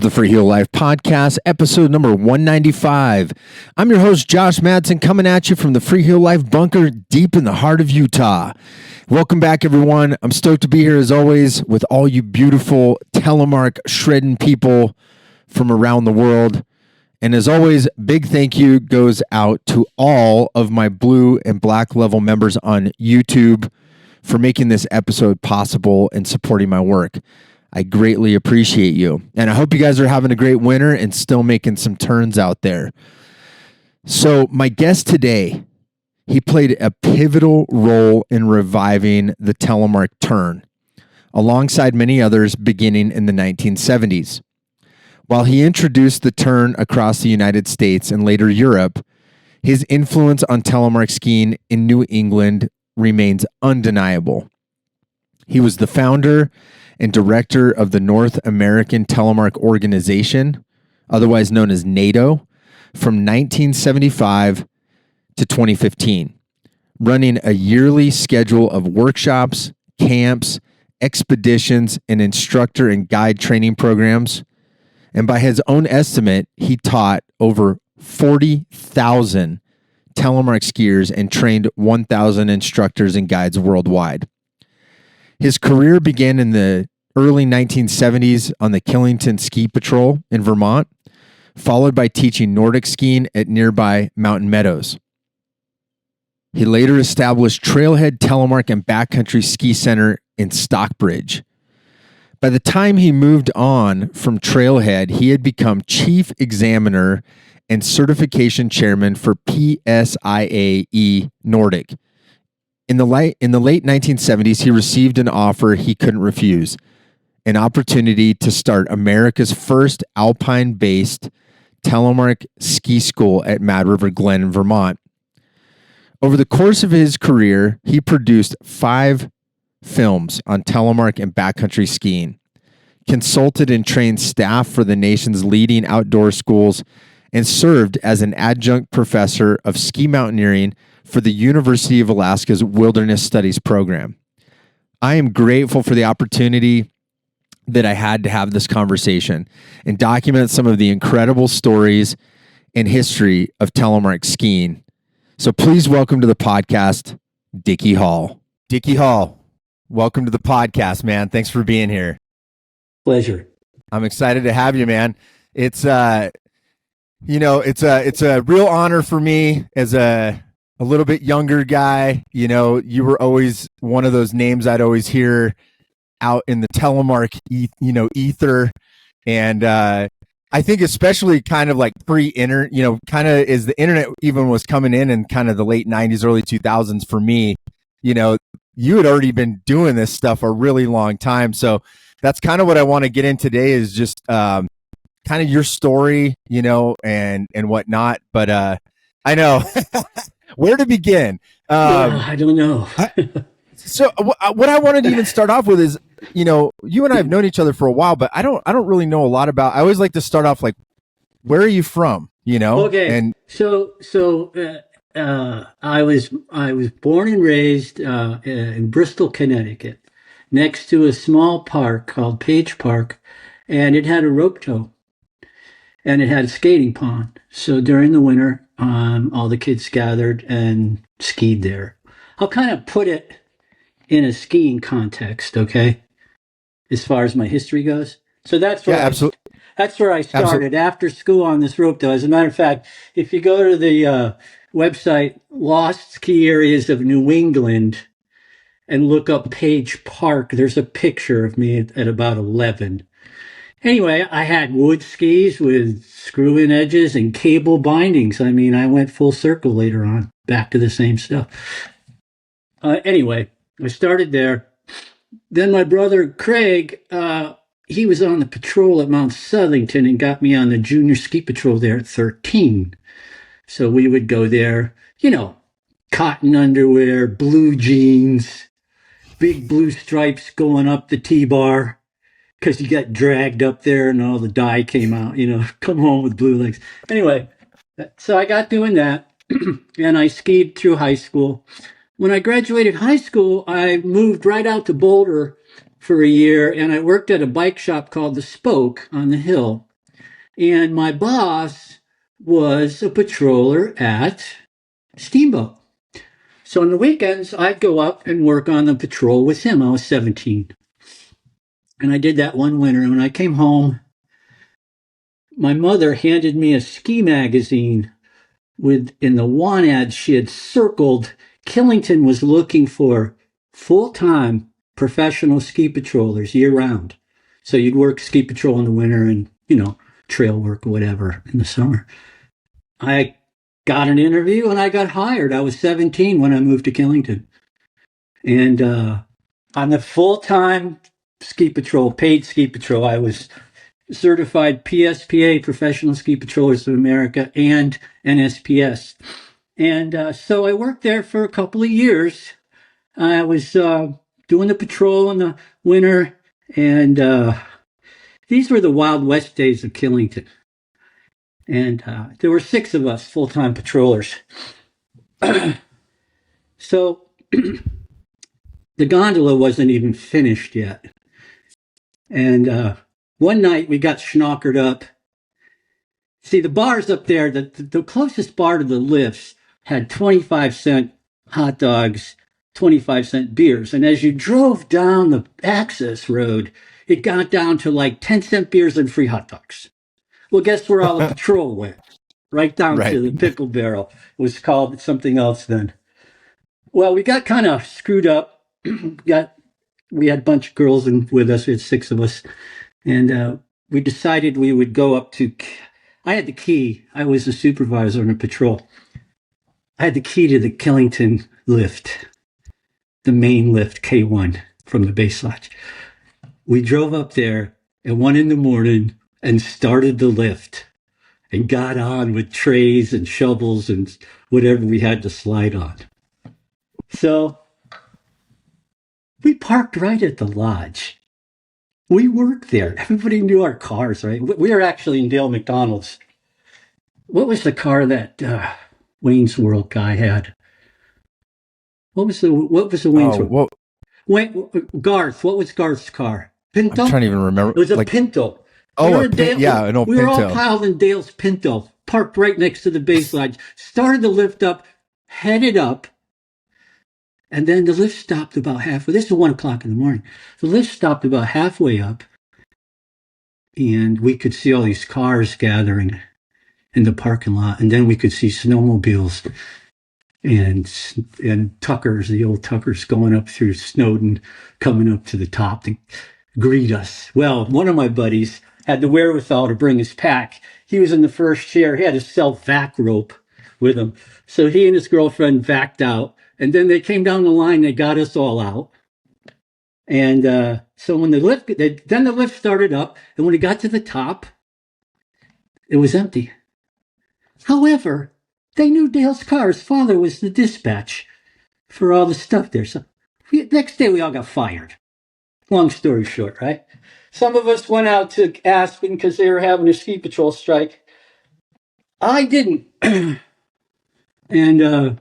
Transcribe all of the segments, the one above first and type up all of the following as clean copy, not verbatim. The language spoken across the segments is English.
the Freeheel Life Podcast, episode number 195. I'm your host, Josh Madsen, coming at you from the Freeheel Life bunker deep in the heart of Utah. Welcome back, everyone. I'm stoked to be here, as always, with all you beautiful Telemark shredding people from around the world. And as always, big thank you goes out to all of my blue and black level members on YouTube for making this episode possible and supporting my work. I greatly appreciate you. And I hope you guys are having a great winter and still making some turns out there. So my guest today, he played a pivotal role in reviving the Telemark turn, alongside many others beginning in the 1970s. While he introduced the turn across the United States and later Europe, his influence on telemark skiing in New England remains undeniable. He was the founder and director of the North American Telemark Organization, otherwise known as N.A.T.O, from 1975 to 2015, running a yearly schedule of workshops, camps, expeditions, and instructor and guide training programs. And by his own estimate, he taught over 40,000 telemark skiers and trained 1,000 instructors and guides worldwide. His career began in the early 1970s on the Killington Ski Patrol in Vermont, followed by teaching Nordic skiing at nearby Mountain Meadows. He later established Trailhead, Telemark, and Backcountry Ski Center in Stockbridge. By the time he moved on from Trailhead, he had become chief examiner and certification chairman for PSIA-E Nordic. In the late 1970s, he received an offer he couldn't refuse, an opportunity to start America's first alpine-based telemark ski school at Mad River Glen in Vermont. Over the course of his career, he produced 5 films on telemark and backcountry skiing, consulted and trained staff for the nation's leading outdoor schools, and served as an adjunct professor of ski mountaineering for the University of Alaska's Wilderness Studies program. I am grateful for the opportunity that I had to have this conversation and document some of the incredible stories and history of telemark skiing. So please welcome to the podcast, Dickie Hall. Dickie Hall, welcome to the podcast, man. Thanks for being here. Pleasure. I'm excited to have you, man. It's a real honor for me as a little bit younger guy. You know, you were always one of those names I'd always hear out in the telemark, ether. And I think especially kind of like pre-internet, kind of as the internet even was coming in kind of the late 90s, early 2000s for me, you had already been doing this stuff a really long time. So that's kind of what I want to get in today is just kind of your story, and whatnot. But I know where to begin. I don't know. So what I wanted to even start off with is, you and I have known each other for a while, but I don't really know a lot about. I always like to start off like, where are you from? Okay. And so I was born and raised in Bristol, Connecticut, next to a small park called Page Park, and it had a rope tow, and it had a skating pond. So during the winter, all the kids gathered and skied there. I'll kind of put it in a skiing context, okay, as far as my history goes. So that's where that's where I started. Absolutely. After school on this rope tow. As a matter of fact, if you go to the website Lost Ski Areas of New England and look up Page Park, there's a picture of me at about 11. Anyway, I had wood skis with screw-in edges and cable bindings. I mean, I went full circle later on, back to the same stuff. Anyway, I started there. Then my brother Craig, he was on the patrol at Mount Southington and got me on the junior ski patrol there at 13. So we would go there, cotton underwear, blue jeans, big blue stripes going up the T-bar because you got dragged up there and all the dye came out, come home with blue legs. Anyway, so I got doing that and I skied through high school. When I graduated high school, I moved right out to Boulder for a year, and I worked at a bike shop called The Spoke on the Hill. And my boss was a patroller at Steamboat. So on the weekends, I'd go up and work on the patrol with him. I was 17. And I did that one winter. And when I came home, my mother handed me a ski magazine with, in the want ad, she had circled Killington was looking for full-time professional ski patrollers year round. So you'd work ski patrol in the winter and, trail work or whatever in the summer. I got an interview and I got hired. I was 17 when I moved to Killington. And on the full-time ski patrol, paid ski patrol, I was certified PSPA, Professional Ski Patrollers of America, and NSPS. And so I worked there for a couple of years. I was doing the patrol in the winter, and these were the Wild West days of Killington. And there were 6 of us full-time patrollers. So the gondola wasn't even finished yet. And one night we got schnockered up. See, the bars up there, the closest bar to the lifts had 25-cent hot dogs, 25-cent beers. And as you drove down the access road, it got down to like 10-cent beers and free hot dogs. Well, guess where all the patrol went? Right down to the pickle barrel. It was called something else then. Well, we got kind of screwed up. We had a bunch of girls with us. We had 6 of us. And we decided we would go up to... I had the key. I was the supervisor on a patrol. I had the key to the Killington lift, the main lift, K1, from the base lodge. We drove up there at 1 a.m. and started the lift and got on with trays and shovels and whatever we had to slide on. So we parked right at the lodge. We worked there. Everybody knew our cars, right? We were actually in Dale McDonald's. What was the car that Wayne's World guy had? What was the Wayne's World? Garth. What was Garth's car? Pinto? I'm trying to even remember. It was a Pinto. Oh, an old Pinto. We were all piled in Dale's Pinto, parked right next to the base lodge. Started the lift up, headed up, and then the lift stopped about halfway. This is 1 o'clock in the morning. The lift stopped about halfway up, and we could see all these cars gathering in the parking lot, and then we could see snowmobiles and Tuckers, the old Tuckers, going up through Snowden, coming up to the top to greet us. Well, one of my buddies had the wherewithal to bring his pack. He was in the first chair. He had his self-vac rope with him. So he and his girlfriend vacked out, and then they came down the line. They got us all out. And so when the lift started up, and when it got to the top, it was empty. However, they knew Dale's car. His father was the dispatch for all the stuff there. So next day we all got fired. Long story short, right? Some of us went out to Aspen because they were having a ski patrol strike. I didn't. And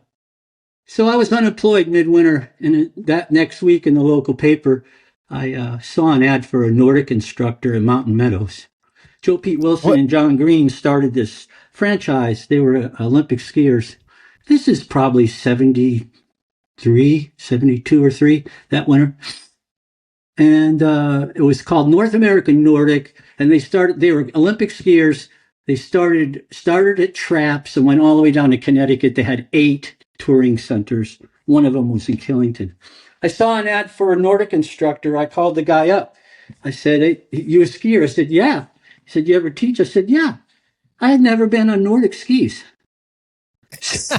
so I was unemployed midwinter. And that next week in the local paper, I saw an ad for a Nordic instructor in Mountain Meadows. Joe Pete Wilson and John Green started this franchise. They were Olympic skiers. This is probably 73, 72 or 3 that winter. And it was called North American Nordic. And they were Olympic skiers. They started at Traps and went all the way down to Connecticut. They had 8 touring centers. One of them was in Killington. I saw an ad for a Nordic instructor. I called the guy up. I said, "Hey, you a skier?" I said, "Yeah." He said, "You ever teach?" I said, "Yeah." I had never been on Nordic skis. So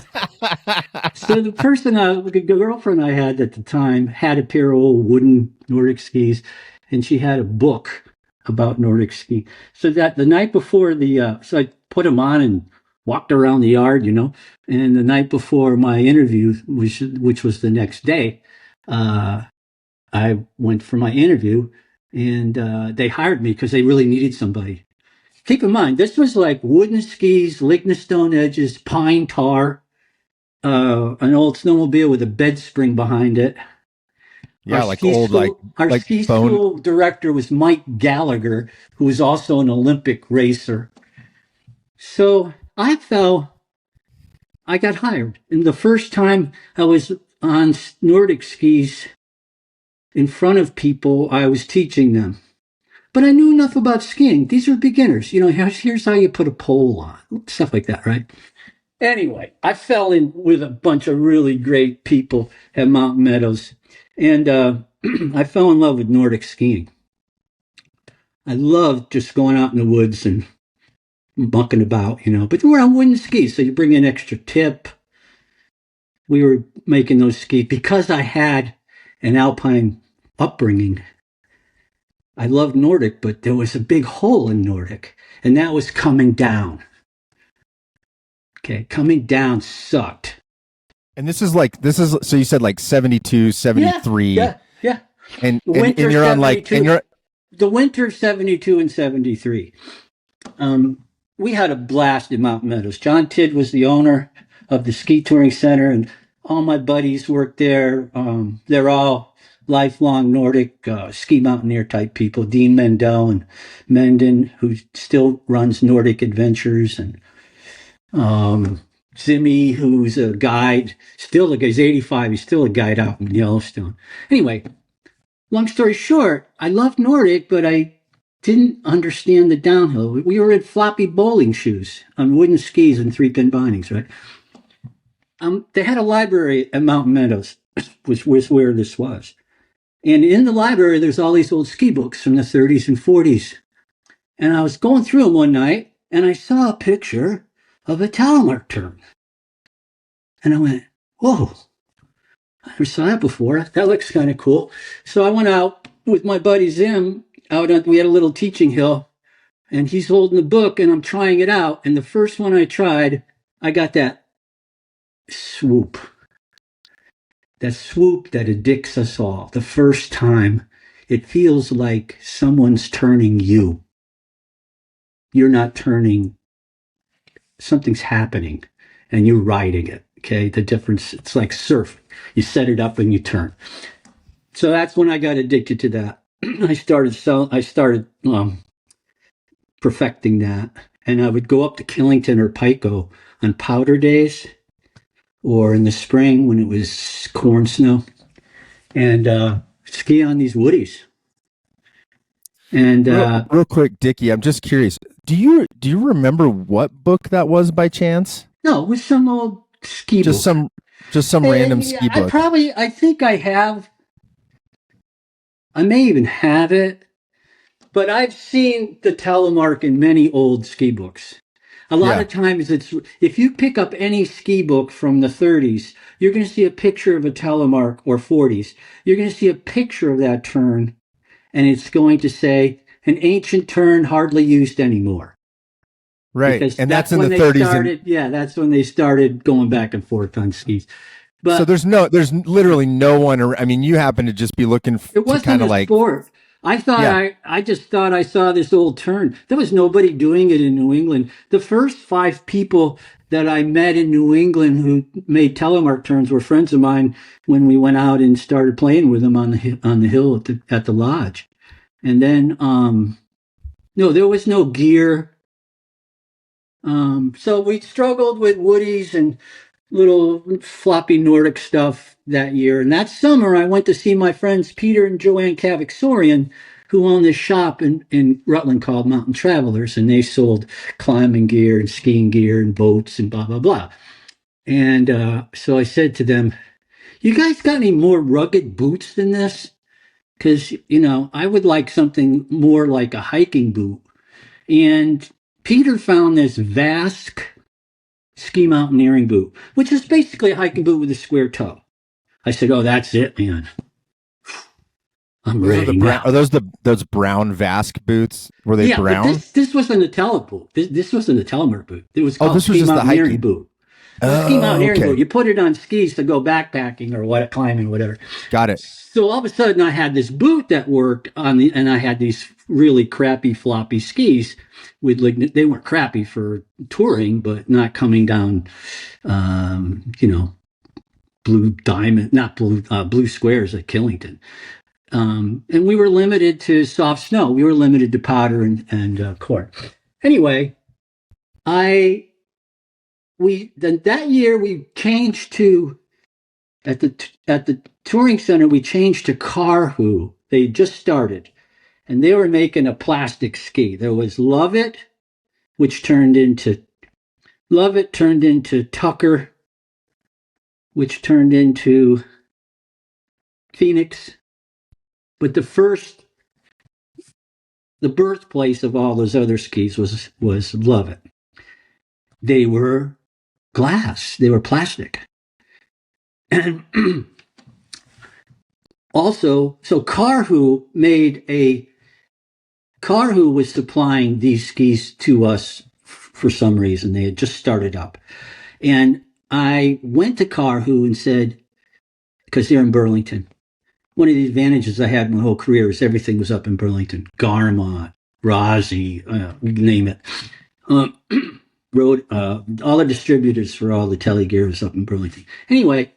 the girlfriend I had at the time had a pair of old wooden Nordic skis, and she had a book about Nordic skiing. So that the night before so I put them on and walked around the yard, and the night before my interview, which was the next day, I went for my interview, and they hired me because they really needed somebody. Keep in mind, this was like wooden skis, lignostone edges, pine tar, an old snowmobile with a bed spring behind it. Yeah, our ski school director was Mike Gallagher, who was also an Olympic racer. So I got hired. And the first time I was on Nordic skis in front of people, I was teaching them. But I knew enough about skiing. These are beginners. Here's how you put a pole on, stuff like that, right? Anyway, I fell in with a bunch of really great people at Mountain Meadows. And I fell in love with Nordic skiing. I loved just going out in the woods and mucking about, But we're on wooden skis, so you bring an extra tip. We were making those skis because I had an alpine upbringing. I loved Nordic, but there was a big hole in Nordic, and that was coming down. Okay, coming down sucked. And so you said like 72, 73. Yeah. And you're on like, and you're, the winter 72 and 73. We had a blast in Mountain Meadows. John Tidd was the owner of the ski touring center, and all my buddies worked there. They're all lifelong Nordic ski mountaineer type people. Dean Mendel and Menden, who still runs Nordic Adventures, and Zimmy, who's a guide, still a guy. He's 85. He's still a guide out in Yellowstone. Anyway, long story short, I loved Nordic, but I didn't understand the downhill. We were in floppy bowling shoes on wooden skis and 3-pin bindings, right? They had a library at Mountain Meadows, which was where this was. And in the library, there's all these old ski books from the 30s and 40s. And I was going through them one night, and I saw a picture of a Telemark turn. And I went, whoa, I never saw that before. That looks kind of cool. So I went out with my buddy Zim. We had a little teaching hill, and he's holding the book, and I'm trying it out. And the first one I tried, I got that swoop. That swoop that addicts us all. The first time, it feels like someone's turning you. You're not turning. Something's happening, and you're riding it. Okay, the difference, it's like surf. You set it up and you turn. So that's when I got addicted to that. I started perfecting that, and I would go up to Killington or Pico on powder days, or in the spring when it was corn snow, and ski on these woodies. And real quick, Dicky, I'm just curious. Do you remember what book that was by chance? No, it was some old ski book. Just some random ski book. I think I have. I may even have it, but I've seen the Telemark in many old ski books. A lot of times if you pick up any ski book from the 30s, you're going to see a picture of a Telemark, or 40s. You're going to see a picture of that turn, and it's going to say an ancient turn hardly used anymore. Right. Because and that's in the 30s. That's when they started going back and forth on skis. But so there's literally no one. I mean, you happen to just be looking it wasn't kind of like sport. I thought I just thought I saw this old turn. There was nobody doing it in New England. The first 5 people that I met in New England who made telemark turns were friends of mine when we went out and started playing with them on the hill at the lodge. And then no, there was no gear. So we struggled with woodies and little floppy Nordic stuff that year. And that summer, I went to see my friends Peter and Joanne Kavaksorian, who owned this shop in Rutland called Mountain Travelers, and they sold climbing gear and skiing gear and boats and blah, blah, blah. And so I said to them, you guys got any more rugged boots than this? Because, I would like something more like a hiking boot. And Peter found this Vask ski mountaineering boot, which is basically a hiking boot with a square toe. I said, "Oh, that's it, man. I'm ready now." Are those brown Vask boots? Were they brown? But this wasn't a Tele boot. This wasn't a Telemark boot. It was called this was ski just mountaineering boot. Ski mountaineering boot. You put it on skis to go backpacking or climbing, whatever. Got it. So all of a sudden, I had this boot that worked and I had these really crappy floppy skis with they weren't crappy for touring, but not coming down, blue diamond, not blue squares at Killington. And we were limited to soft snow. We were limited to powder and corn. Anyway, that year we changed to at the touring center. We changed to Carhu. They just started, and they were making a plastic ski. There was Love It, which turned into Tucker, which turned into Phoenix. But the birthplace of all those other skis was Love It. They were glass. They were plastic. And also, so Carhu was supplying these skis to us for some reason. They had just started up. And I went to Carhu and said, because they're in Burlington, one of the advantages I had my whole career is everything was up in Burlington. Garmont, Rossi, you name it. All the distributors for all the telegear was up in Burlington. Anyway,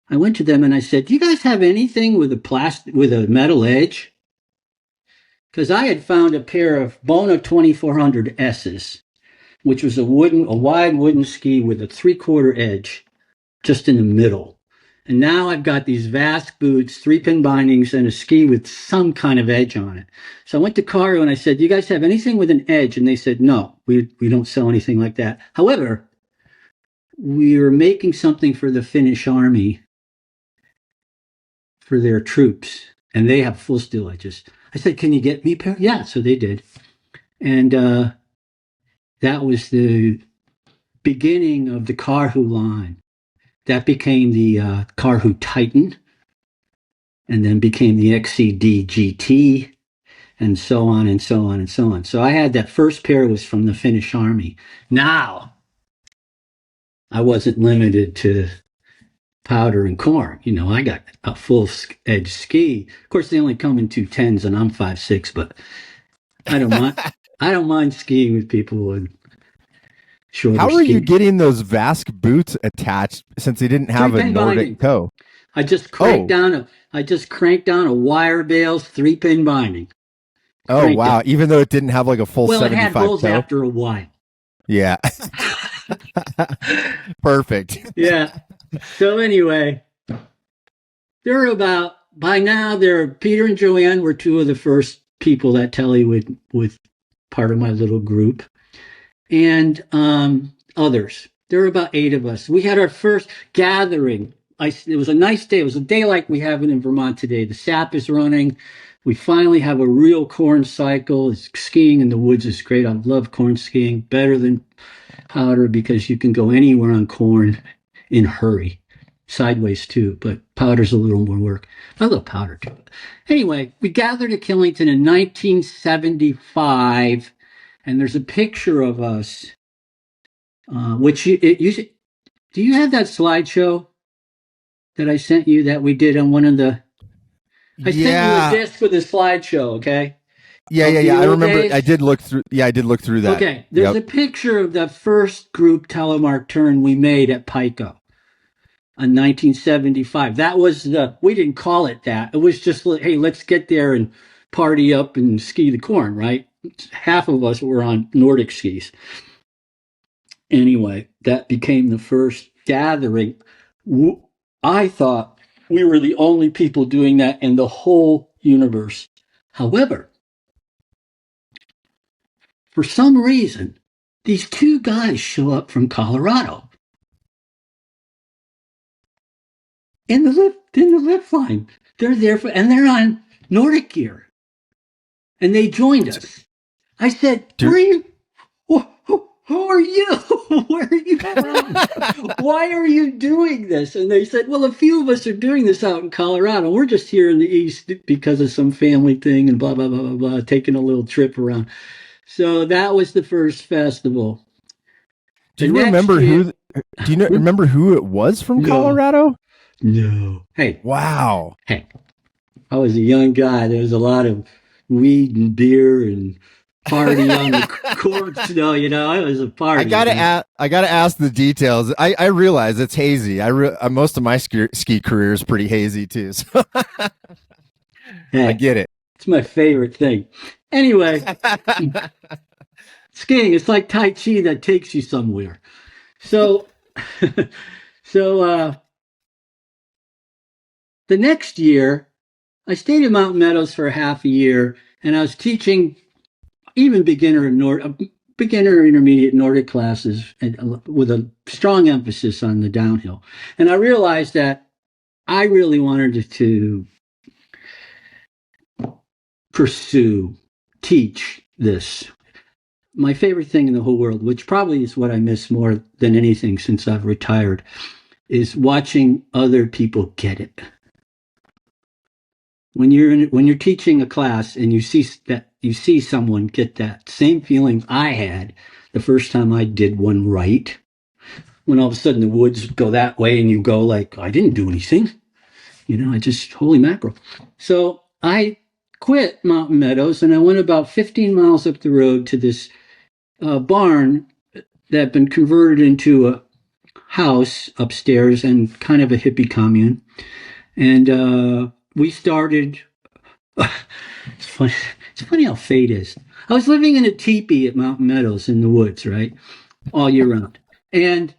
I went to them and I said, "Do you guys have anything with a metal edge?" Because I had found a pair of Bona 2400 S's, which was a wide wooden ski with a 3/4 edge, just in the middle. And now I've got these Vask boots, 3-pin bindings, and a ski with some kind of edge on it. So I went to Caro and I said, "Do you guys have anything with an edge?" And they said, "No, we don't sell anything like that." However, we were making something for the Finnish army for their troops, and they have full steel edges. I said, "Can you get me a pair?" Yeah, so they did. And that was the beginning of the Carhu line. That became the Carhu Titan, and then became the XCD GT, and so on and so on and so on. So I had that first pair was from the Finnish Army. Now, I wasn't limited to powder and corn. You know, I got a full edge ski. Of course, they only come in 210s, and I'm 5'6", but I don't mind. I don't mind skiing with people with shorter. How are you getting those Vask boots attached since they didn't have a Nordic toe? I just cranked down a wire bales 3-pin binding. Oh wow! Even though it didn't have like a full 75 it had holes toe? After a while. Yeah. Perfect. Yeah. So anyway, by now Peter and Joanne were two of the first people that Telly with part of my little group, and others. There were about 8 of us. We had our first gathering. It was a nice day. It was a day like we have it in Vermont today. The sap is running. We finally have a real corn cycle. Skiing in the woods is great. I love corn skiing, better than powder because you can go anywhere on corn in a hurry. Sideways too, but powder's a little more work. I love powder too. Anyway, we gathered at Killington in 1975, and there's a picture of us, which do you have that slideshow that I sent you that we did on one of the... I sent you a disc with a slideshow, okay? Yeah. I remember. Days. I did look through that. Okay, there's a picture of the first group telemark turn we made at Pico in 1975. That was we didn't call it that. It was just, hey, let's get there and party up and ski the corn, right? Half of us were on Nordic skis. Anyway, that became the first gathering. I thought we were the only people doing that in the whole universe. However, for some reason, these 2 guys show up from Colorado in the lift line. They're there and they're on Nordic gear, and they joined us. I said, "Where are you? Who are you? Where are you from? Why are you doing this?" And they said, "Well, a few of us are doing this out in Colorado. We're just here in the East because of some family thing and blah, blah, blah, blah, blah, taking a little trip around." So that was the first festival. Do you remember who it was from Colorado? No. Hey. Wow. Hey. I was a young guy. There was a lot of weed and beer and party on the corn snow, you know. I was a party. I gotta ask the details. I realize it's hazy. Most of my ski career is pretty hazy too. So I get it. It's my favorite thing. Anyway, skiing. It's like Tai Chi that takes you somewhere. So, so the next year, I stayed in Mountain Meadows for half a year, and I was teaching even beginner intermediate Nordic classes, with a strong emphasis on the downhill. And I realized that I really wanted to teach this. My favorite thing in the whole world, which probably is what I miss more than anything since I've retired, is watching other people get it. When you're teaching a class and you see someone get that same feeling I had the first time I did one right, when all of a sudden the woods go that way and you go like, I didn't do anything, I just, holy mackerel. So I quit Mountain Meadows and I went about 15 miles up the road to this barn that had been converted into a house upstairs and kind of a hippie commune. And we started. It's funny. It's funny how fate is. I was living in a teepee at Mountain Meadows in the woods, right, all year round, and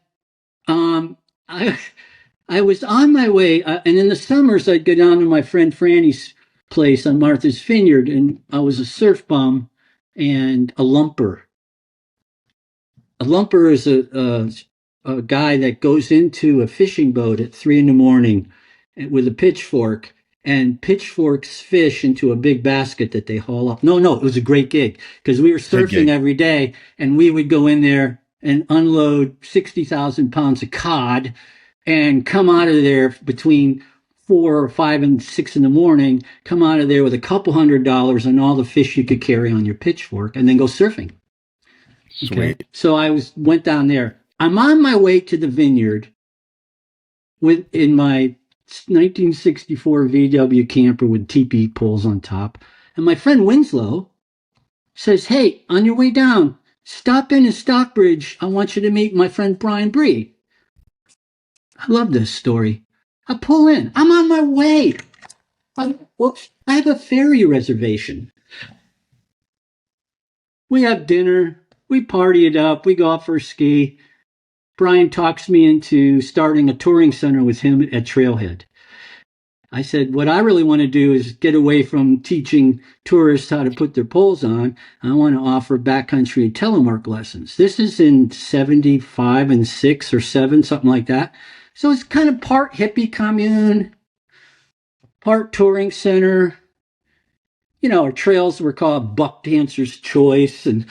I was on my way, and in the summers I'd go down to my friend Franny's place on Martha's Vineyard, and I was a surf bum and a lumper. A lumper is a guy that goes into a fishing boat at 3 a.m. with a pitchfork and pitchforks fish into a big basket that they haul up. No, it was a great gig because we were surfing every day, and we would go in there and unload 60,000 pounds of cod and come out of there between 4 or 5 and 6 in the morning, come out of there with a couple $100 and all the fish you could carry on your pitchfork, and then go surfing. Sweet. Okay. So I went down there. I'm on my way to the vineyard in my 1964 VW camper with teepee poles on top. And my friend Winslow says, hey, on your way down, stop in Stockbridge. I want you to meet my friend Brian Bree. I love this story. I pull in. I'm on my way. I have a ferry reservation. We have dinner. We party it up. We go out for a ski. Brian talks me into starting a touring center with him at Trailhead. I said, what I really want to do is get away from teaching tourists how to put their poles on. I want to offer backcountry and telemark lessons. This is in 75 and 6 or 7, something like that. So it's kind of part hippie commune, part touring center. Our trails were called Buck Dancer's Choice, and,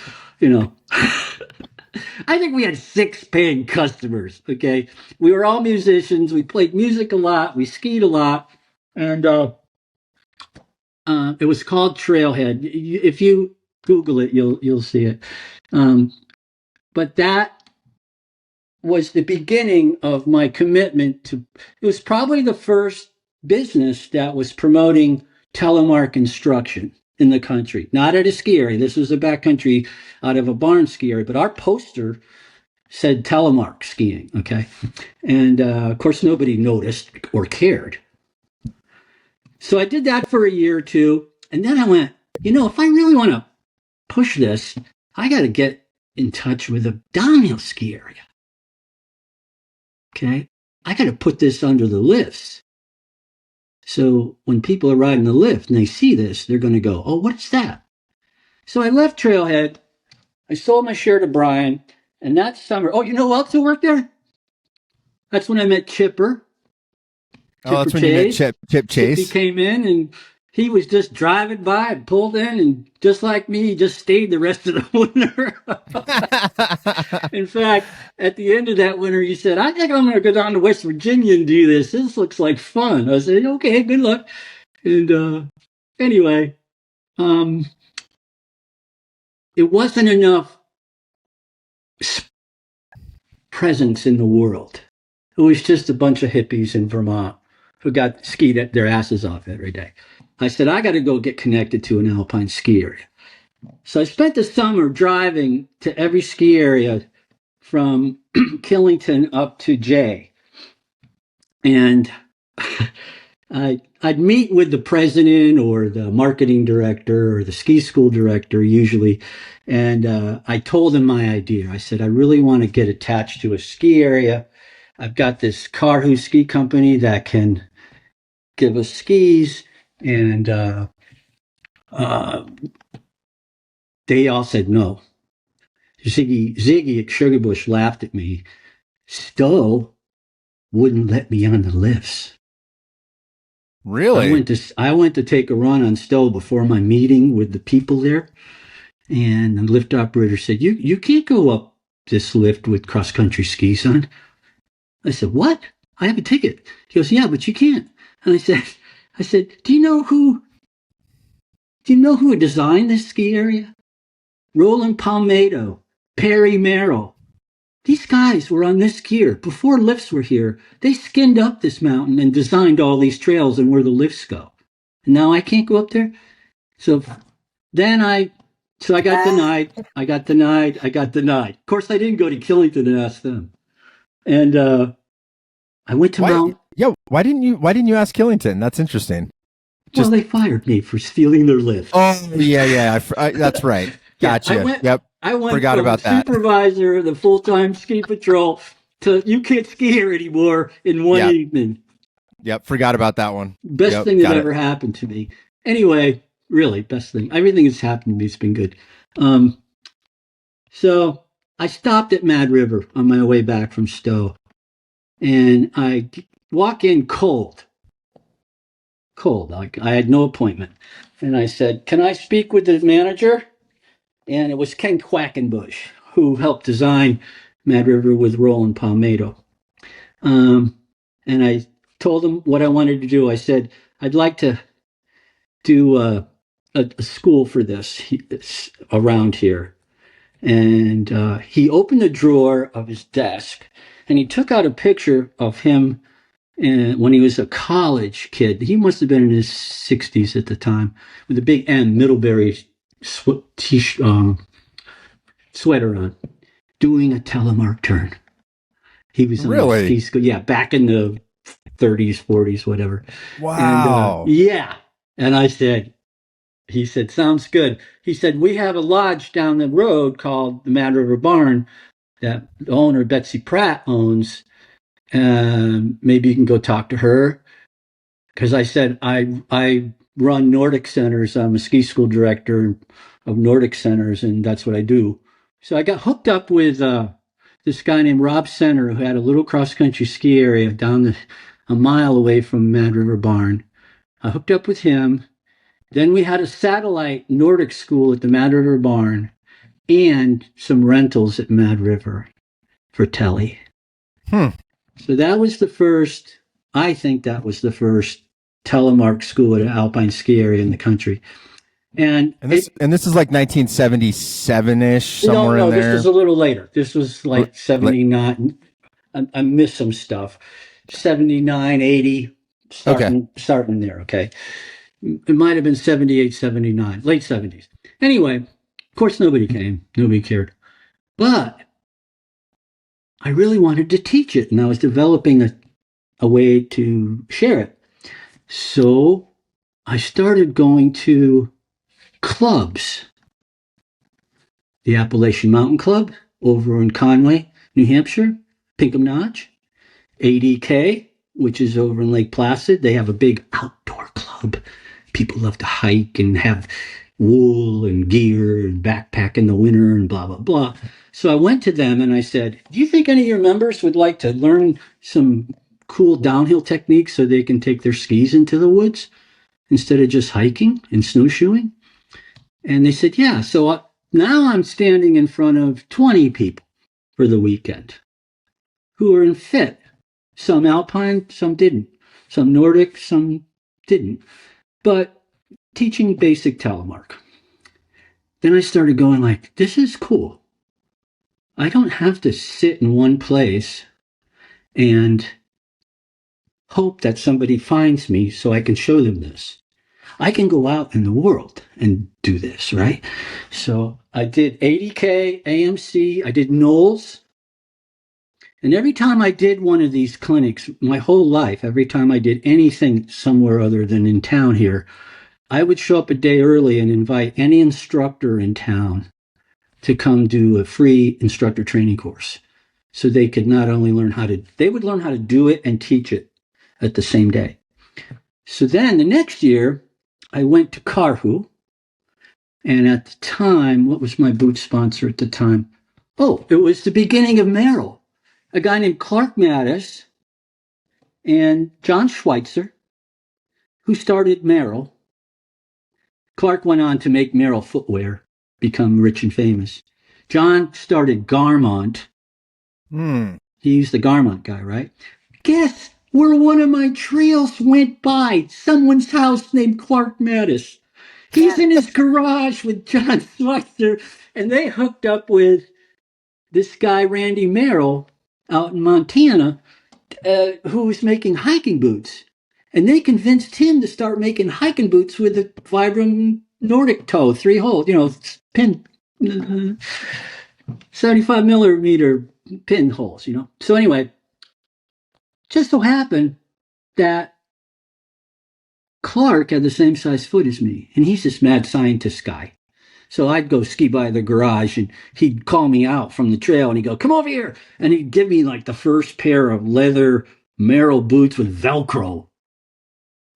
I think we had 6 paying customers, okay? We were all musicians. We played music a lot. We skied a lot. And it was called Trailhead. If you Google it, you'll see it. But that was the beginning of my commitment to. It was probably the first business that was promoting telemark instruction in the country. Not at a ski area. This was a backcountry out of a barn ski area. But our poster said telemark skiing. Okay, and of course nobody noticed or cared. So I did that for a year or two, and then I went, if I really want to push this, I got to get in touch with a downhill ski area. Okay? I got to put this under the lifts. So when people are riding the lift and they see this, they're going to go, oh, what's that? So I left Trailhead. I sold my share to Brian, and that summer, you know who else who worked there? That's when I met Chipper. That's when you met Chip Chase. He came in and he was just driving by and pulled in, and just like me, he just stayed the rest of the winter. In fact, at the end of that winter, he said, I think I'm going to go down to West Virginia and do this. This looks like fun. I said, okay, good luck. And anyway, it wasn't enough presence in the world. It was just a bunch of hippies in Vermont who got skied their asses off every day. I said, I got to go get connected to an alpine ski area. So I spent the summer driving to every ski area from Killington up to Jay. And I'd meet with the president or the marketing director or the ski school director usually, and I told him my idea. I said I really want to get attached to a ski area. I've got this Karhu ski company that can give us skis, and they all said no. Ziggy at Sugarbush laughed at me. Stowe wouldn't let me on the lifts. Really? I went to take a run on Stowe before my meeting with the people there, and the lift operator said, "You can't go up this lift with cross country skis on." I said, "What? I have a ticket." He goes, "Yeah, but you can't." And I said, Do you know who designed this ski area? Roland Palmetto, Perry Merrill. These guys were on this gear before lifts were here. They skinned up this mountain and designed all these trails and where the lifts go. And now I can't go up there. So then I got denied. I got denied. Of course, I didn't go to Killington and ask them. And I went to Mount. Yeah. Why didn't you ask Killington? That's interesting. Well, they fired me for stealing their lift. Oh, yeah. That's right. Gotcha. I went Forgot from about that. supervisor of the full-time ski patrol to you can't ski here anymore in one evening. Yep. Forgot about that one. Best thing that ever happened to me. Anyway, really, best thing. Everything that's happened to me has been good. So I stopped at Mad River on my way back from Stowe, and I walk in cold. Like I had no appointment. And I said, "Can I speak with the manager?" And it was Ken Quackenbush, who helped design Mad River with Roland Palmetto. And I told him what I wanted to do. I said, "I'd like to do a school for this around here." And he opened the drawer of his desk, and he took out a picture of him when he was a college kid. He must have been in his 60s at the time, with a big M, Middlebury sweater on, doing a telemark turn. He was on the ski school, back in the 30s, 40s, whatever. Wow. And he said, "Sounds good." He said, "We have a lodge down the road called the Mad River Barn that the owner, Betsy Pratt, owns. Maybe you can go talk to her." Because I said, I run Nordic centers. I'm a ski school director of Nordic centers, and that's what I do. So I got hooked up with this guy named Rob Center, who had a little cross-country ski area down a mile away from Mad River Barn. I hooked up with him. Then we had a satellite Nordic school at the Mad River Barn and some rentals at Mad River for Telly. So that was the first, I think that was the first telemark school at an alpine ski area in the country. And this is like 1977-ish, somewhere in there? This was a little later. This was like 79. I missed some stuff. 79, 80, starting there, okay? It might have been 78, 79, late 70s. Anyway, of course, nobody came. Nobody cared. But I really wanted to teach it, and I was developing a way to share it. So I started going to clubs. The Appalachian Mountain Club over in Conway, New Hampshire, Pinkham Notch. ADK, which is over in Lake Placid. They have a big outdoor club. People love to hike and have wool and gear and backpack in the winter and blah, blah, blah. So I went to them and I said, "Do you think any of your members would like to learn some cool downhill techniques so they can take their skis into the woods instead of just hiking and snowshoeing?" And they said, "Yeah." So now I'm standing in front of 20 people for the weekend who are in fit. Some alpine, some didn't. Some Nordic, some didn't. But teaching basic telemark. Then I started going like, this is cool. I don't have to sit in one place and hope that somebody finds me so I can show them this. I can go out in the world and do this, right? So I did ADK, AMC, I did Knowles, And every time I did one of these clinics, my whole life, every time I did anything somewhere other than in town here, I would show up a day early and invite any instructor in town to come do a free instructor training course. So they could not only they would learn how to do it and teach it at the same day. So then the next year, I went to Karhu. And at the time, what was my boot sponsor at the time? Oh, it was the beginning of Merrill. A guy named Clark Mattis and John Schweitzer, who started Merrill. Clark went on to make Merrill footwear, become rich and famous. John started Garmont. He's the Garmont guy, right? Guess where one of my trails went by? Someone's house named Clark Mattis. He's in his garage with John Schweitzer, and they hooked up with this guy, Randy Merrill, out in Montana, who was making hiking boots. And they convinced him to start making hiking boots with the Vibram Nordic toe, 3-hole, pin, 75 millimeter pin holes, So anyway, just so happened that Clark had the same size foot as me, and he's this mad scientist guy. So I'd go ski by the garage, and he'd call me out from the trail, and he'd go, "Come over here," and he'd give me like the first pair of leather Merrill boots with Velcro.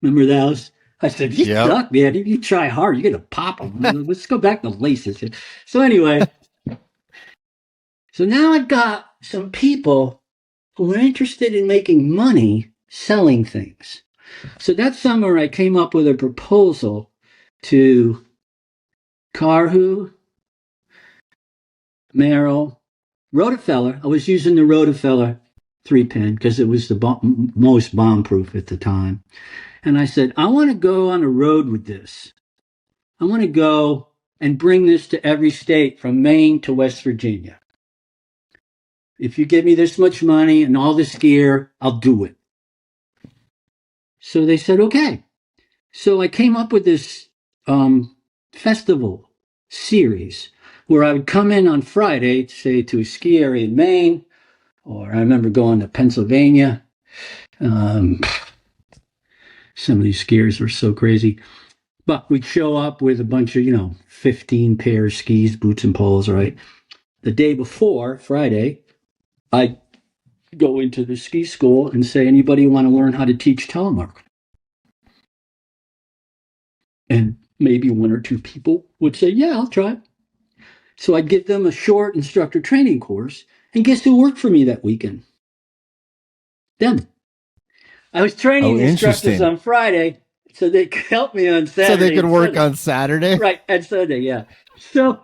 Remember those? I said, "You suck, man. If you try hard, you're gonna pop them. Let's go back to laces." So anyway, so now I've got some people who are interested in making money selling things. So that summer, I came up with a proposal to Karhu, Merrill, Rotefeller. I was using the Rotefeller 3-pin because it was the most bomb-proof at the time. And I said, I want to go on a road with this. I want to go and bring this to every state from Maine to West Virginia. If you give me this much money and all this gear, I'll do it. So they said, okay. So I came up with this festival series where I would come in on Friday, say to a ski area in Maine, or I remember going to Pennsylvania. Some of these skiers were so crazy. But we'd show up with a bunch of, 15 pairs of skis, boots, and poles, right? The day before, Friday, I'd go into the ski school and say, anybody want to learn how to teach telemark? And maybe one or two people would say, yeah, I'll try. So I'd give them a short instructor training course. And guess who worked for me that weekend? Them. I was training instructors on Friday so they could help me on Saturday. So they could work on Saturday? Right, and Sunday, yeah. So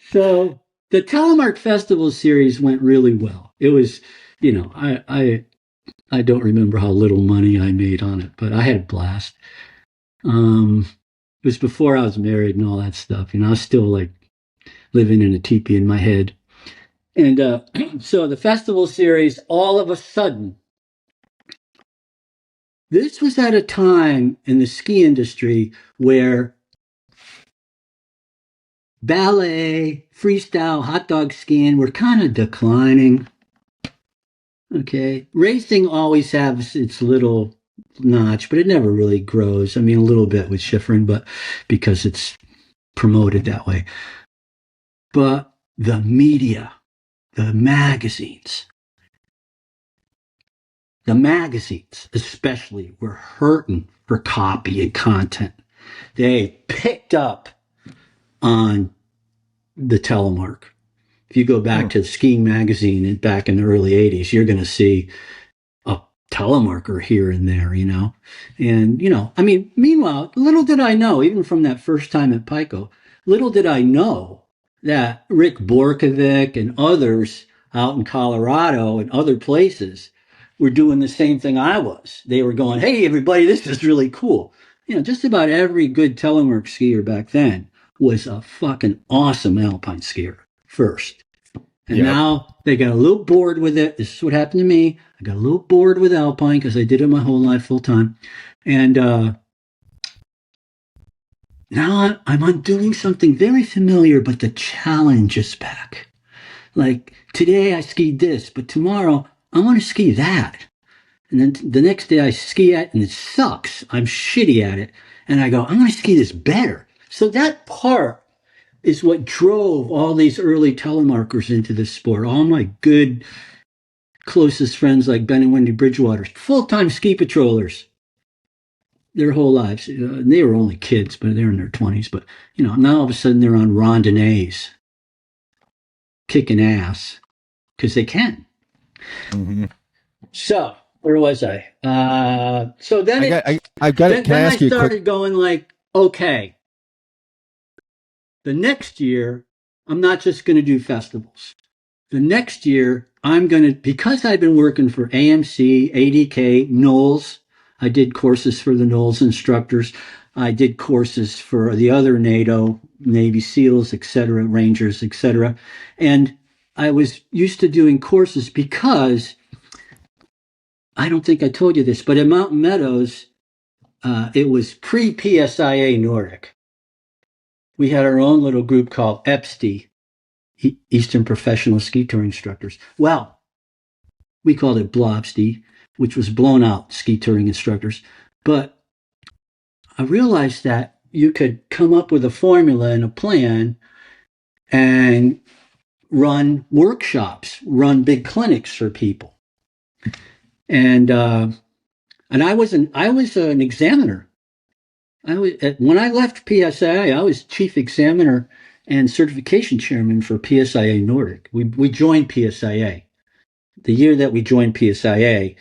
the Telemark Festival series went really well. It was, I don't remember how little money I made on it, but I had a blast. It was before I was married and all that stuff. I was still like living in a teepee in my head. And so the festival series, all of a sudden, this was at a time in the ski industry where ballet, freestyle, hot dog skiing were kind of declining. Okay. Racing always has its little notch, but it never really grows. I mean, a little bit with Schifrin, but because it's promoted that way. But the media, the magazines especially were hurting for copy and content. They picked up on the telemark. If you go back to the skiing magazine and back in the early 80s, you're going to see a telemarker here and there, And, meanwhile, little did I know, even from that first time at Pico, little did I know that Rick Borkovic and others out in Colorado and other places were doing the same thing I was. They were going, hey, everybody, this is really cool. Just about every good telemark skier back then was a fucking awesome alpine skier first. And now they got a little bored with it. This is what happened to me. I got a little bored with alpine because I did it my whole life full time. And now I'm undoing something very familiar, but the challenge is back. Like today I skied this, but tomorrow I want to ski that. And then the next day I ski at, and it sucks. I'm shitty at it. And I go, I'm going to ski this better. So that part is what drove all these early telemarkers into this sport. All my good, closest friends like Ben and Wendy Bridgewater, full-time ski patrollers, their whole lives. They were only kids, but they're in their 20s. But, now all of a sudden they're on randonnées, kicking ass, because they can. Mm-hmm. So, where was I? So then I've got it. Can I ask you a quick? started going like, okay, the next year, I'm not just going to do festivals. The next year, I'm going to, because I've been working for AMC, ADK, Knowles, I did courses for the Knowles instructors. I did courses for the other N.A.T.O, Navy SEALs, etc., Rangers, etc. And I was used to doing courses because, I don't think I told you this, but at Mountain Meadows, it was pre-PSIA-E Nordic. We had our own little group called EPSTI, Eastern Professional Ski Touring Instructors. Well, we called it BLOBSTI, which was blown out ski touring instructors. But I realized that you could come up with a formula and a plan and run workshops, run big clinics for people. And I was an examiner. When I left PSIA, I was chief examiner and certification chairman for PSIA-E Nordic. We joined PSIA. The year that we joined PSIA,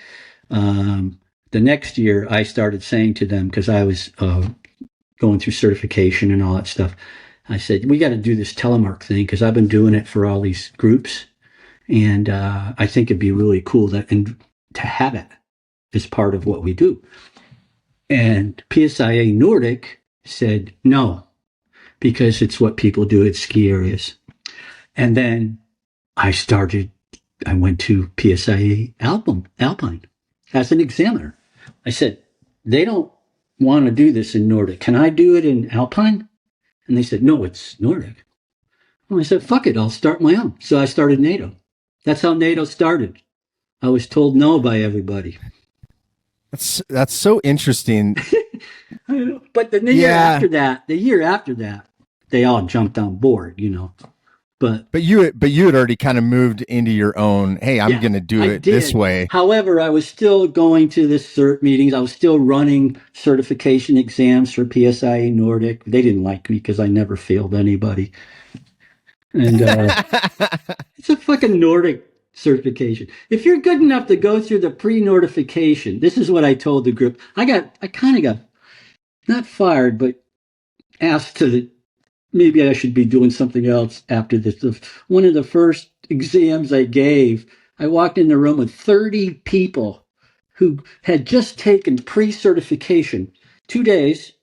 the next year I started saying to them, because I was going through certification and all that stuff, I said, we got to do this telemark thing because I've been doing it for all these groups. And I think it'd be really cool to have it as part of what we do. And PSIA Nordic said no, because it's what people do at ski areas. And then I went to PSIA Alpine as an examiner. I said, they don't want to do this in Nordic. Can I do it in Alpine? And they said, no, it's Nordic. Well, I said, fuck it, I'll start my own. So I started N.A.T.O. That's how N.A.T.O started. I was told no by everybody. That's so interesting. But the year after that, they all jumped on board, But you had already kind of moved into your own. Hey, I'm going to do it this way. However, I was still going to the cert meetings. I was still running certification exams for PSIA-E Nordic. They didn't like me because I never failed anybody. And it's a fucking Nordic certification. If you're good enough to go through the pre-notification, this is what I told the group. I kind of got not fired, but asked to maybe I should be doing something else after this. One of the first exams I gave, I walked in the room with 30 people who had just taken pre-certification, 2 days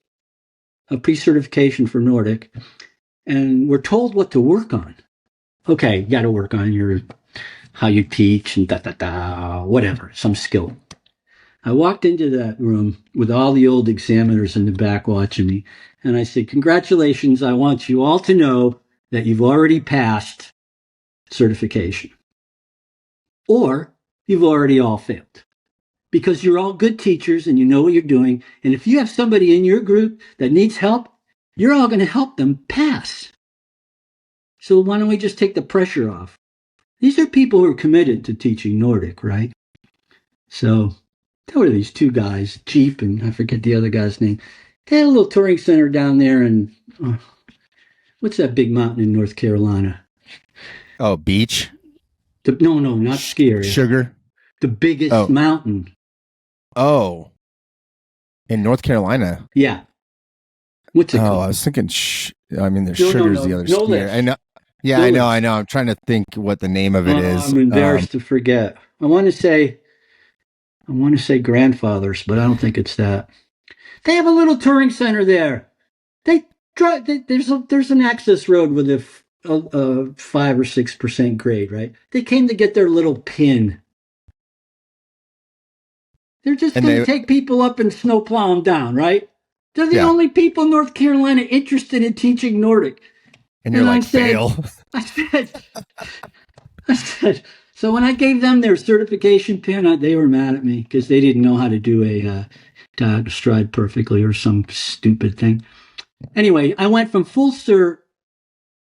of pre-certification for Nordic, and were told what to work on. Okay, you got to work on how you teach and whatever, some skill. I walked into that room with all the old examiners in the back watching me, and I said, congratulations, I want you all to know that you've already passed certification. Or you've already all failed. Because you're all good teachers and you know what you're doing, and if you have somebody in your group that needs help, you're all going to help them pass. So why don't we just take the pressure off? These are people who are committed to teaching Nordic, right? So there were these two guys, Jeep and I forget the other guy's name. They had a little touring center down there in, what's that big mountain in North Carolina? Oh, beach? No, not ski area. Sugar? The biggest mountain. Oh. In North Carolina? Yeah. What's it called? I was thinking, there's Sugar's the other ski area. I know. Yeah, I know. I'm trying to think what the name of it is. I'm embarrassed to forget. I want to say Grandfathers, but I don't think it's that. They have a little touring center there. There's an access road with a 5 or 6% grade, right? They came to get their little pin. They're just going to take people up and snowplow them down, right? They're the only people in North Carolina interested in teaching Nordic. And you're like, fail. I said, So when I gave them their certification pin, they were mad at me because they didn't know how to do a to stride perfectly or some stupid thing. Anyway, I went from full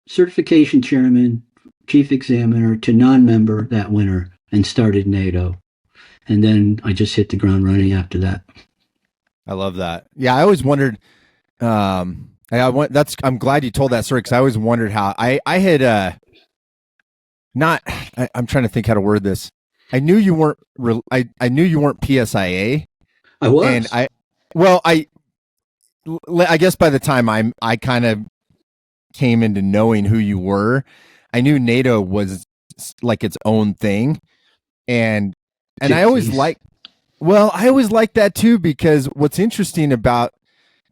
certification chairman, chief examiner to non-member that winter and started N.A.T.O. And then I just hit the ground running after that. I love that. Yeah, I always wondered. I'm glad you told that story because I always wondered how I had not. I'm trying to think how to word this. I knew you weren't. I knew you weren't PSIA. I was. And I guess by the time I kind of came into knowing who you were, I knew N.A.T.O was like its own thing, and I always like. Well, I always like that too because what's interesting about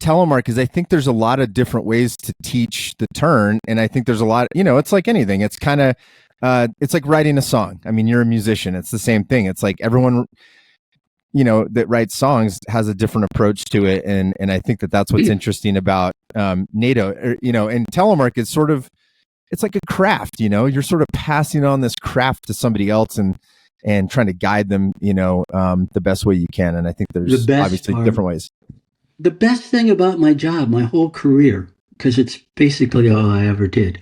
telemark is I think there's a lot of different ways to teach the turn, and I think there's a lot. It's like anything. It's kind of it's like writing a song. I mean, you're a musician. It's the same thing. It's like everyone that writes songs has a different approach to it, and I think that's what's interesting about N.A.T.O. And telemark is sort of, it's like a craft. You're sort of passing on this craft to somebody else and trying to guide them the best way you can, and I think there's obviously different ways. The best thing about my job, my whole career, because it's basically all I ever did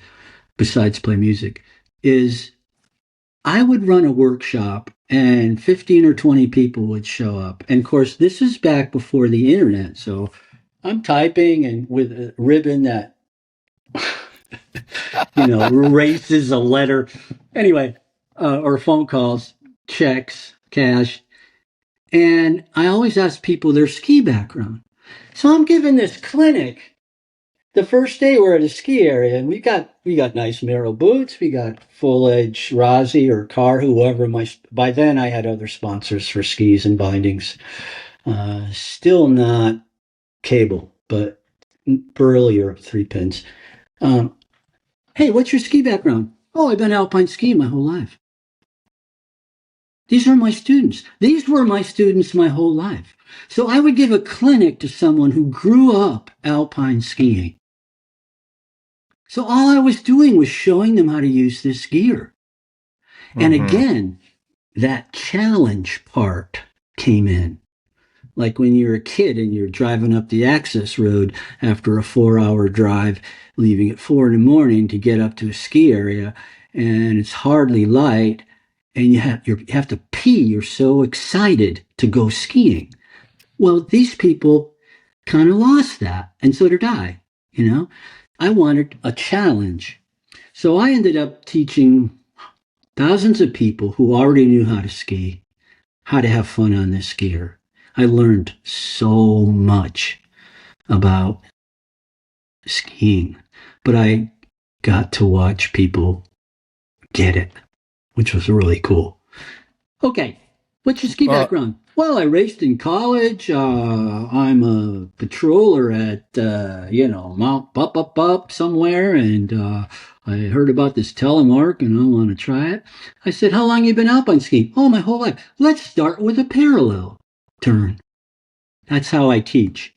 besides play music, is I would run a workshop and 15 or 20 people would show up. And of course, this is back before the internet. So I'm typing and with a ribbon that, erases a letter. Anyway, or phone calls, checks, cash. And I always ask people their ski background. So I'm giving this clinic. The first day we're at a ski area, and we got nice Merrell boots. We got full edge Rossi or Carr, whoever. By then I had other sponsors for skis and bindings. Still not cable, but earlier 3-pins. Hey, what's your ski background? Oh, I've been alpine skiing my whole life. These are my students. These were my students my whole life. So I would give a clinic to someone who grew up alpine skiing. So all I was doing was showing them how to use this gear. And again, that challenge part came in. Like when you're a kid and you're driving up the access road after a 4-hour drive, leaving at 4 a.m. to get up to a ski area, and it's hardly light, and you have to pee. You're so excited to go skiing. Well, these people kind of lost that, and so did I. I wanted a challenge. So I ended up teaching thousands of people who already knew how to ski, how to have fun on this skier. I learned so much about skiing, but I got to watch people get it, which was really cool. Okay, what's your ski background? Well, I raced in college. I'm a patroller at, Mount Bup somewhere, and I heard about this telemark, and I want to try it. I said, how long you been alpine skiing? Oh, my whole life. Let's start with a parallel turn. That's how I teach.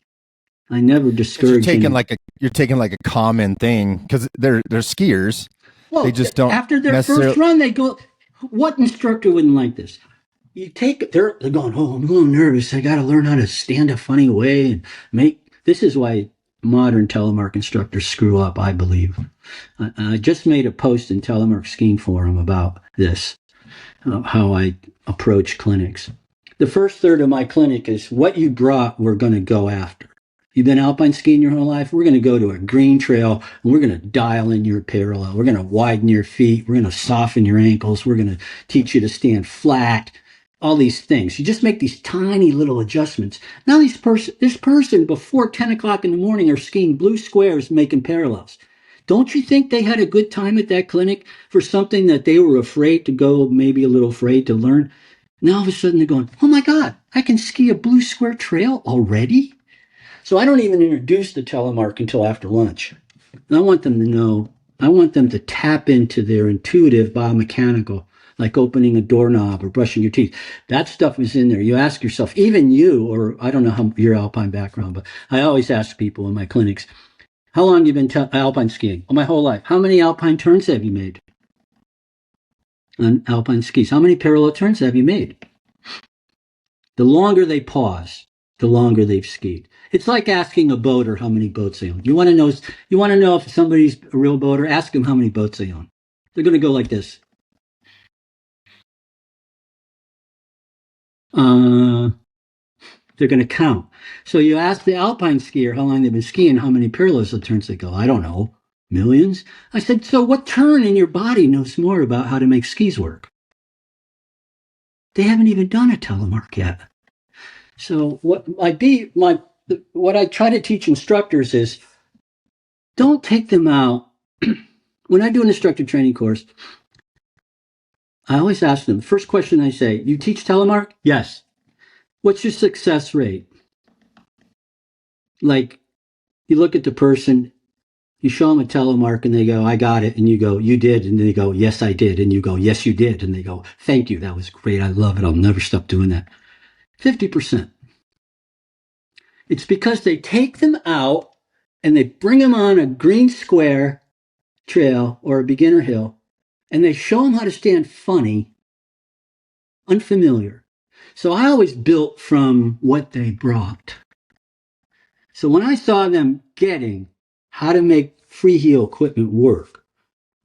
I never discourage. You're taking like a common thing because they're skiers. Well, they just don't. After their first run, they go. What instructor wouldn't like this? They're going, oh, I'm a little nervous. I got to learn how to stand a funny way and make. This is why modern telemark instructors screw up, I believe. I just made a post in Telemark Skiing Forum about this, how I approach clinics. The first third of my clinic is what you brought, we're going to go after. You've been alpine skiing your whole life? We're going to go to a green trail and we're going to dial in your parallel. We're going to widen your feet. We're going to soften your ankles. We're going to teach you to stand flat. All these things. You just make these tiny little adjustments. Now this person before 10 o'clock in the morning are skiing blue squares making parallels. Don't you think they had a good time at that clinic for something that they were afraid to go, maybe a little afraid to learn? Now all of a sudden they're going, oh my God, I can ski a blue square trail already? So I don't even introduce the telemark until after lunch. And I want them to know, I want them to tap into their intuitive biomechanical, like opening a doorknob or brushing your teeth. That stuff is in there. You ask yourself, even you, or I don't know how your alpine background, but I always ask people in my clinics, how long have you been alpine skiing? Oh, my whole life. How many alpine turns have you made? on alpine skis. How many parallel turns have you made? The longer they pause, the longer they've skied. It's like asking a boater how many boats they own. You want to know? You want to know if somebody's a real boater? Ask them how many boats they own. They're going to go like this. They're going to count. So you ask the alpine skier how long they've been skiing, how many parallel turns they go. I don't know, millions. I said, so what turn in your body knows more about how to make skis work? They haven't even done a telemark yet. So what I try to teach instructors is don't take them out. When I do an instructor training course, I always ask them, first question I say, you teach telemark? Yes. What's your success rate? Like, you look at the person, you show them a telemark and they go, I got it. And you go, you did. And they go, yes, I did. And you go, yes, you did. And they go, thank you. That was great. I love it. I'll never stop doing that. 50%. It's because they take them out and they bring them on a green square trail or a beginner hill and they show them how to stand funny, unfamiliar. So I always built from what they brought. So when I saw them getting how to make freeheel equipment work,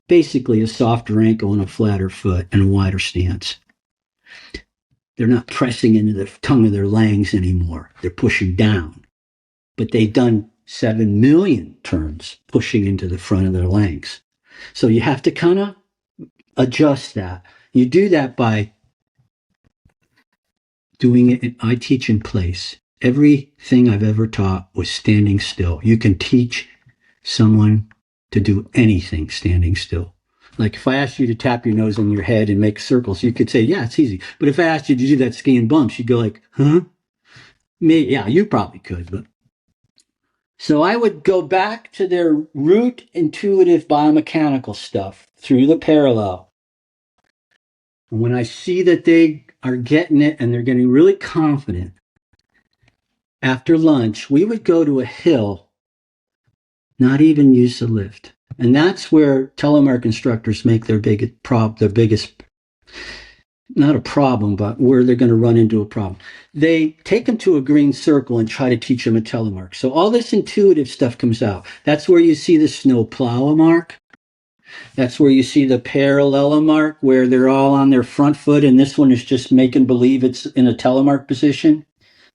basically a softer ankle and a flatter foot and a wider stance, they're not pressing into the tongue of their legs anymore. They're pushing down. But they've done 7 million turns pushing into the front of their legs. So you have to kind of adjust that. You do that by doing it. I teach in place. Everything I've ever taught was standing still. You can teach someone to do anything standing still. Like if I asked you to tap your nose on your head and make circles, you could say, yeah, it's easy. But if I asked you to do that skiing bumps, you'd go like, huh? Yeah, you probably could. But so I would go back to their root intuitive biomechanical stuff through the parallel. And when I see that they are getting it and they're getting really confident, after lunch, we would go to a hill, not even use the lift. And that's where telemark instructors make their biggest, not a problem, but where they're going to run into a problem. They take them to a green circle and try to teach them a telemark. So all this intuitive stuff comes out. That's where you see the snow plow mark. That's where you see the parallel mark, where they're all on their front foot, and this one is just making believe it's in a telemark position.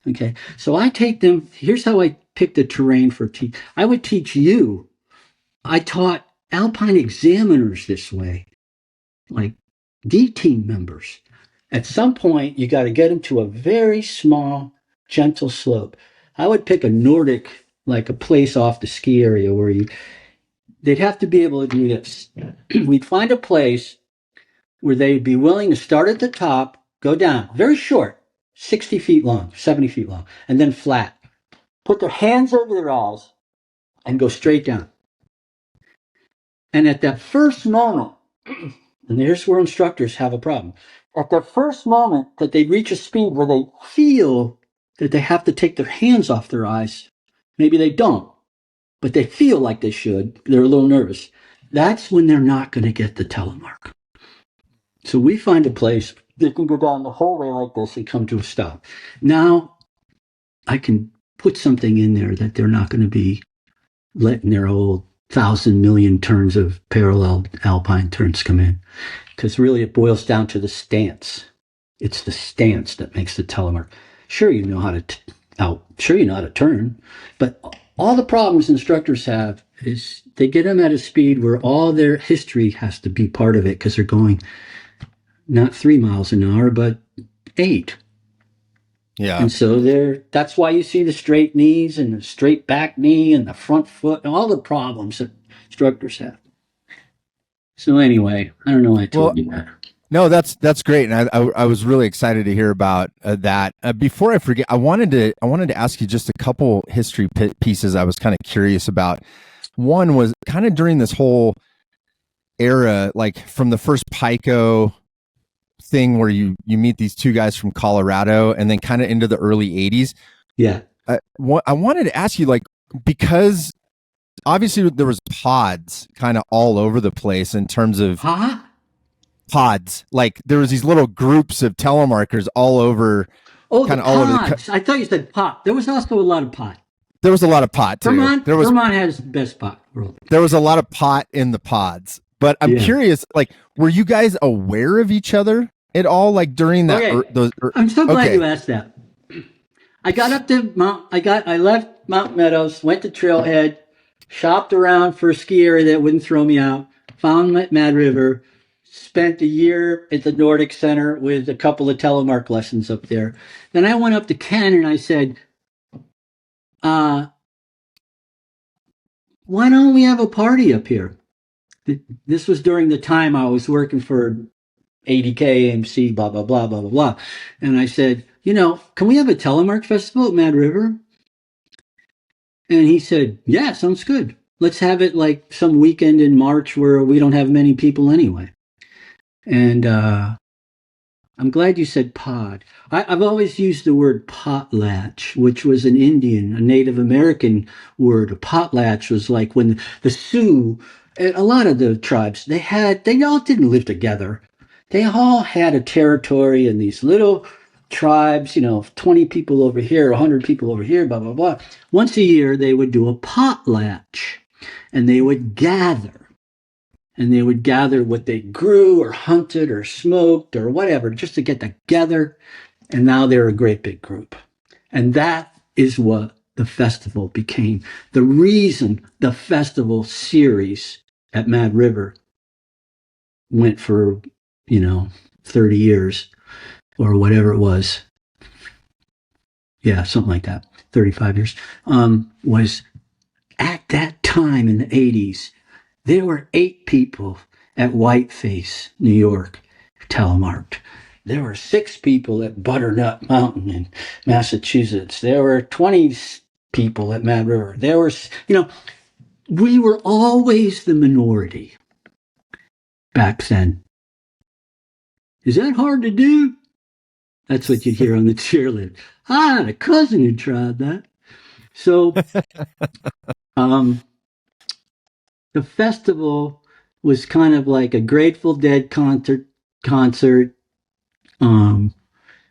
Okay, so I take them, here's how I pick the terrain for teach. I would teach you. I taught alpine examiners this way, like D team members. At some point, you got to get them to a very small, gentle slope. I would pick a Nordic, like a place off the ski area where they'd have to be able to do this. We'd find a place where they'd be willing to start at the top, go down, very short, 60 feet long, 70 feet long, and then flat. Put their hands over their eyes and go straight down. And at that first moment, and here's where instructors have a problem. At the first moment that they reach a speed where they feel that they have to take their hands off their eyes, maybe they don't, but they feel like they should, they're a little nervous. That's when they're not going to get the telemark. So we find a place they can go down the whole way like this and come to a stop. Now I can put something in there that they're not going to be letting their old 1,000 million turns of parallel alpine turns come in. Because really it boils down to the stance. It's the stance that makes the telemark. Sure, you know how to turn, but all the problems instructors have is they get them at a speed where all their history has to be part of it because they're going not 3 miles an hour, but 8. Yeah. And so that's why you see the straight knees and the straight back knee and the front foot and all the problems that instructors have. So anyway, I don't know why I told you that. No, that's great, and I was really excited to hear about that. Before I forget, I wanted to ask you just a couple history pieces I was kind of curious about. One was kind of during this whole era, like from the first Pico thing where you meet these two guys from Colorado, and then kind of into the early 80s. Yeah. I wanted to ask you, like, because obviously there was pods kind of all over the place in terms of pods. Like there was these little groups of telemarketers all over. Oh, the Kind of all over the. pods. I thought you said pot. There was also a lot of pot. There was a lot of pot too. Vermont has the best pot world. There was a lot of pot in the pods. But I'm curious, like, were you guys aware of each other at all, like during that? Okay. I'm so glad you asked that. I got up to I left Mountain Meadows, went to Trailhead, shopped around for a ski area that wouldn't throw me out, found Mad River, spent a year at the Nordic Center with a couple of telemark lessons up there. Then I went up to Ken and I said, why don't we have a party up here? This was during the time I was working for 80K AMC, blah, blah, blah, blah, blah, blah. And I said, can we have a telemark festival at Mad River? And he said, yeah, sounds good. Let's have it like some weekend in March where we don't have many people anyway. And I'm glad you said pod. I've always used the word potlatch, which was an Indian, a Native American word. A potlatch was like when the Sioux, a lot of the tribes, they all didn't live together. They all had a territory in these little tribes, 20 people over here, 100 people over here, blah, blah, blah. Once a year, they would do a potlatch, and they would gather. And they would gather what they grew or hunted or smoked or whatever, just to get together. And now they're a great big group. And that is what the festival became. The reason the festival series at Mad River went for, 30 years or whatever it was. Yeah, something like that. 35 years. Was at that time in the 80s, there were 8 people at Whiteface, New York, telemarked. There were 6 people at Butternut Mountain in Massachusetts. There were 20 people at Mad River. There were, we were always the minority back then. Is that hard to do? That's what you'd hear on the cheerleader. I had a cousin who tried that. So, the festival was kind of like a Grateful Dead concert, a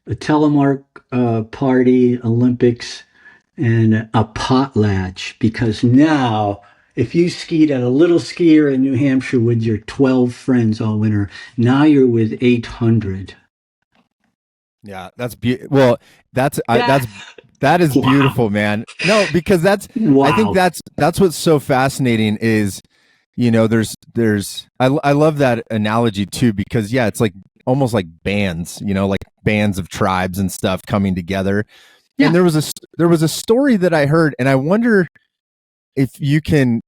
telemark party, Olympics, and a potlatch. Because now, if you skied at a little skier in New Hampshire with your 12 friends all winter, now you're with 800. Yeah, that's beautiful. Well, that is beautiful, man. No, because that's I think that's what's so fascinating is, there's I love that analogy too, because it's like almost like bands, like bands of tribes and stuff coming together. Yeah. And there was a story that I heard, and I wonder if you can.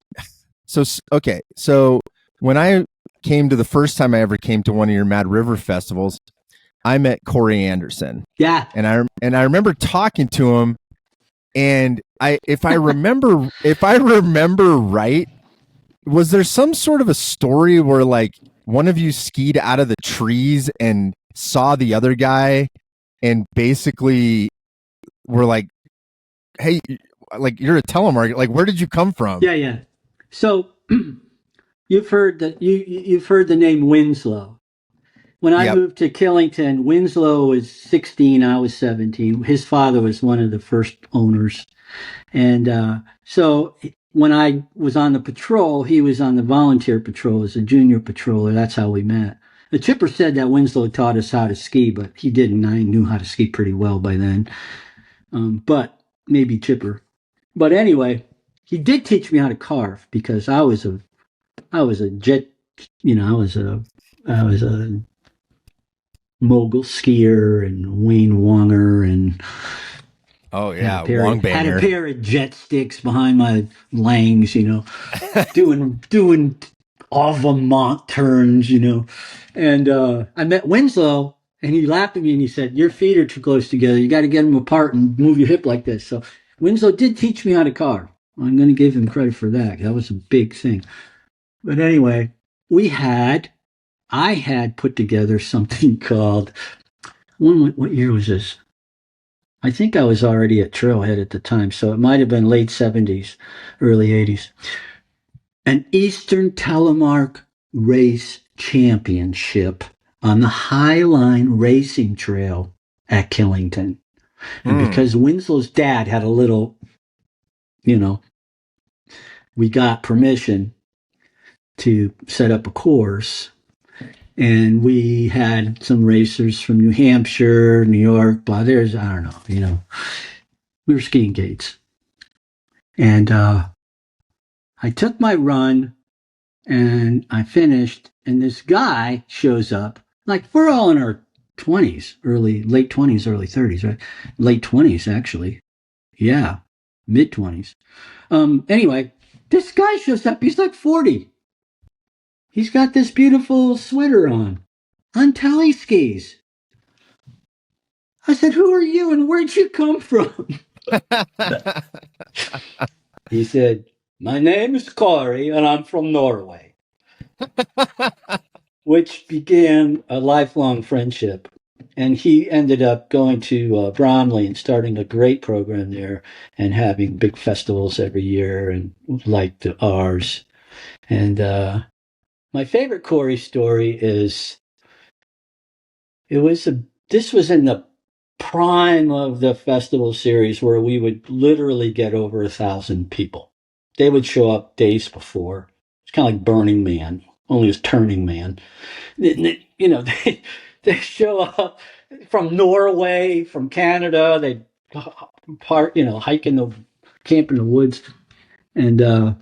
So when I came to the first time I ever came to one of your Mad River festivals, I met Corey Anderson. Yeah. And I remember talking to him, and if I remember right, was there some sort of a story where like one of you skied out of the trees and saw the other guy and basically were like, hey, like you're a telemarketer, like where did you come from? Yeah. So you've heard the name Winslow. When I moved to Killington, Winslow was 16, I was 17. His father was one of the first owners. And so when I was on the patrol, he was on the volunteer patrol as a junior patroller. That's how we met. The chipper said that Winslow taught us how to ski, but he didn't. I knew how to ski pretty well by then. But maybe chipper. But anyway, he did teach me how to carve because I was a jet, I was a mogul skier and Wayne Wonger and had a pair of jet sticks behind my langs, doing avant turns, and I met Winslow and he laughed at me and he said, your feet are too close together, you got to get them apart and move your hip like this. So Winslow did teach me how to carve. I'm going to give him credit for that. That was a big thing. But anyway, I had put together something called, what year was this? I think I was already at Trailhead at the time, so it might have been late 70s, early 80s. An Eastern Telemark Race Championship on the High Line Racing Trail at Killington. And because Winslow's dad had a little, we got permission to set up a course. And we had some racers from New Hampshire, New York, I don't know, we were skiing gates. And I took my run and I finished, and this guy shows up. Like, we're all in our 20s, late 20s, early 30s, right? Late 20s, actually. Yeah, mid 20s. Anyway, this guy shows up. He's like 40. He's got this beautiful sweater on tally skis. I said, "Who are you and where'd you come from?" He said, "My name is Corey and I'm from Norway," which began a lifelong friendship. And he ended up going to Bromley and starting a great program there and having big festivals every year, and like ours. And my favorite Corey story is this was in the prime of the festival series where we would literally get over 1,000 people. They would show up days before. It's kind of like Burning Man, only it was Turning Man. They show up from Norway, from Canada. They'd hike camp in the woods. And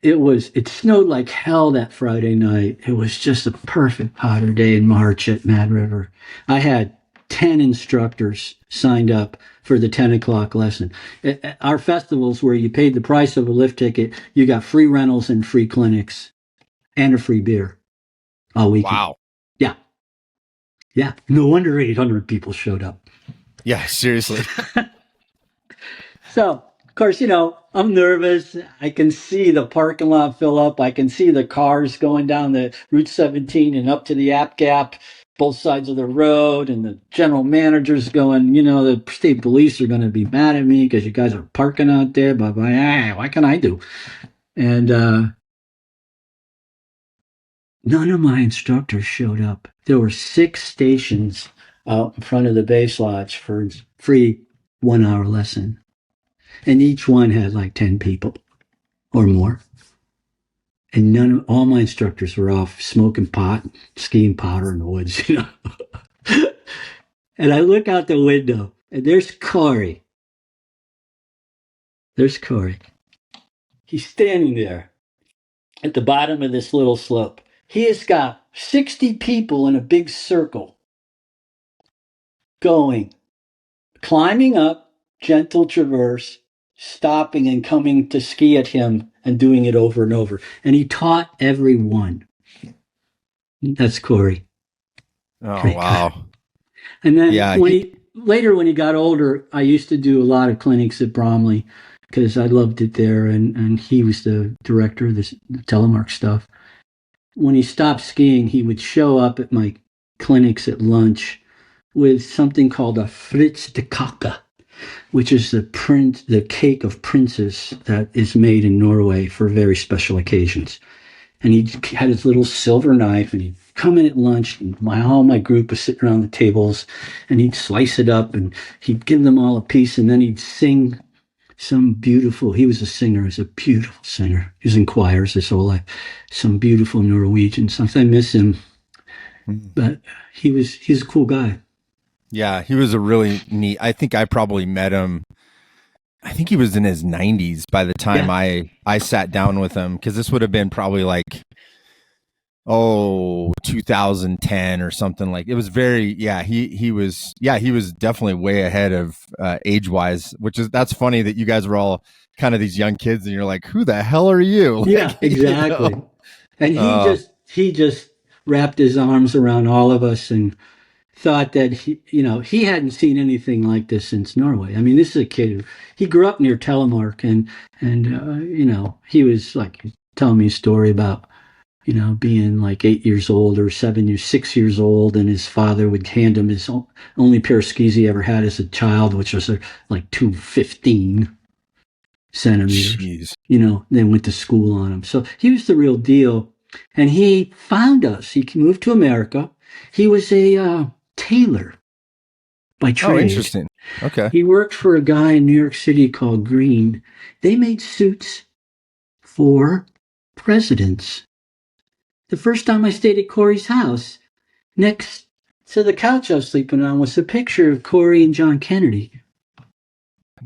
it snowed like hell that Friday night. It was just a perfect powder day in March at Mad River. I had 10 instructors signed up for the 10 o'clock lesson. At our festivals, where you paid the price of a lift ticket, you got free rentals and free clinics and a free beer all weekend. Wow. Yeah. Yeah. No wonder 800 people showed up. Yeah, seriously. So, of course, I'm nervous. I can see the parking lot fill up. I can see the cars going down the Route 17 and up to the App Gap, both sides of the road. And the general manager's going, the state police are going to be mad at me because you guys are parking out there. But what can I do? And none of my instructors showed up. There were 6 stations out in front of the base lodge for free 1-hour lesson. And each one had like 10 people or more. And all my instructors were off smoking pot, skiing powder in the woods, And I look out the window and there's Corey. He's standing there at the bottom of this little slope. He has got 60 people in a big circle climbing up, gentle traverse, stopping and coming to ski at him and doing it over and over. And he taught everyone. That's Corey. Oh, great wow. Guy. And then when he got older, I used to do a lot of clinics at Bromley because I loved it there. And he was the director of the telemark stuff. When he stopped skiing, he would show up at my clinics at lunch with something called a Fritz de Kake, which is the cake of princes that is made in Norway for very special occasions. And he had his little silver knife, and he'd come in at lunch, and all my group was sitting around the tables, and he'd slice it up, and he'd give them all a piece, and then he'd sing he was a singer, he was a beautiful singer. He was in choirs his whole life. Some beautiful Norwegian songs. I miss him, but he's a cool guy. Yeah, he was a really neat. I think I probably met him. I think he was in his 90s by the time I sat down with him, because this would have been probably like 2010 or something. Like, it was very he was definitely way ahead of age wise, that's funny that you guys were all kind of these young kids and you're like, who the hell are you? Yeah, exactly. And he just wrapped his arms around all of us and thought that he hadn't seen anything like this since Norway. I mean, this is a kid he grew up near Telemark, and he was like telling me a story about being like 8 years old or 6 years old, and his father would hand him his only pair of skis he ever had as a child, which was like 215 centimeters. Jeez. Then went to school on him. So he was the real deal. And he found us. He moved to America. He was a tailor by trade. Oh, interesting. Okay. He worked for a guy in New York City called Green. They made suits for presidents. The first time I stayed at Corey's house, next to the couch I was sleeping on was a picture of Corey and John Kennedy.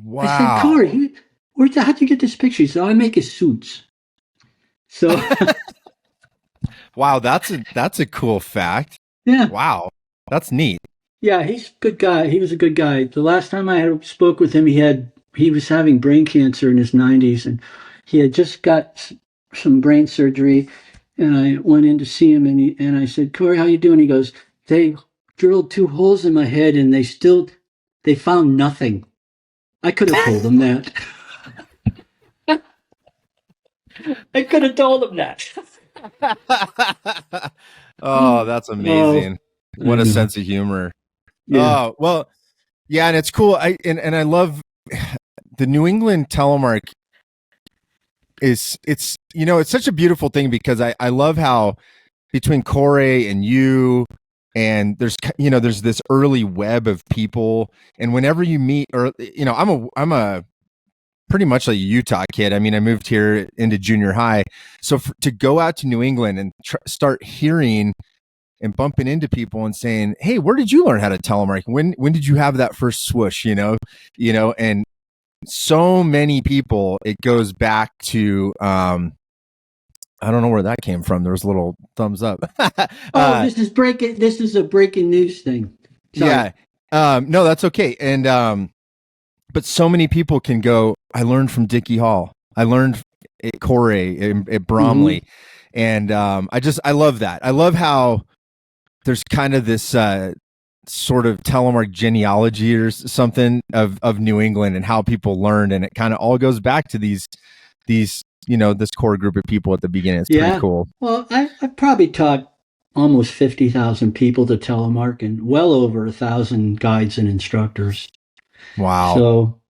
Wow. I said, Corey, how'd you get this picture? He said, I make his suits. So, wow, that's a cool fact. yeah. Wow, that's neat. Yeah, he's a good guy. He was a good guy. The last time I spoke with him, he was having brain cancer in his 90s, and he had just got some brain surgery. And I went in to see him, and I said, Corey, how you doing? He goes, they drilled 2 holes in my head, and they found nothing. I could have told him that. I could have told him that. Oh, that's amazing. What a sense of humor. Yeah. Oh, well, yeah, and it's cool. I love the New England Telemark it's such a beautiful thing because I love how between Corey and you and there's this early web of people, and whenever you meet, or I'm a pretty much like a Utah kid. I mean, I moved here into junior high. So to go out to New England and start hearing and bumping into people and saying, hey, where did you learn how to telemark? When did you have that first swoosh, and so many people, it goes back to, I don't know where that came from. There was a little thumbs up. This is a breaking news thing. Sorry. Yeah. No, that's okay. And, but so many people can go, I learned from Dickie Hall. I learned at Corey, at Bromley. Mm-hmm. And I love that. I love how there's kind of this sort of telemark genealogy or something of New England and how people learned. And it kind of all goes back to these this core group of people at the beginning. It's pretty cool. Well, I probably taught almost 50,000 people to telemark and well over 1,000 guides and instructors. Wow. So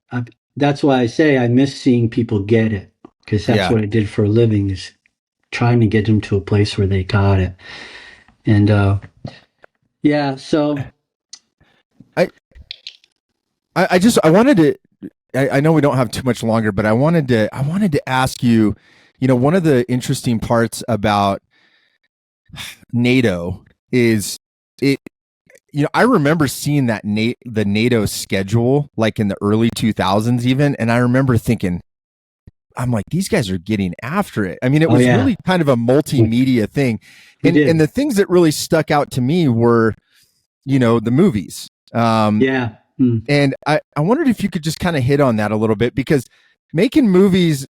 that's why I say I miss seeing people get it, because that's what I did for a living, is trying to get them to a place where they got it. And so I wanted to, I know we don't have too much longer, but I wanted to ask you, one of the interesting parts about N.A.T.O is it, I remember seeing that the N.A.T.O schedule like in the early 2000s even, and I remember thinking, I'm like, these guys are getting after it. I mean, it was really kind of a multimedia thing. And the things that really stuck out to me were, the movies. And I wondered if you could just kind of hit on that a little bit, because making movies,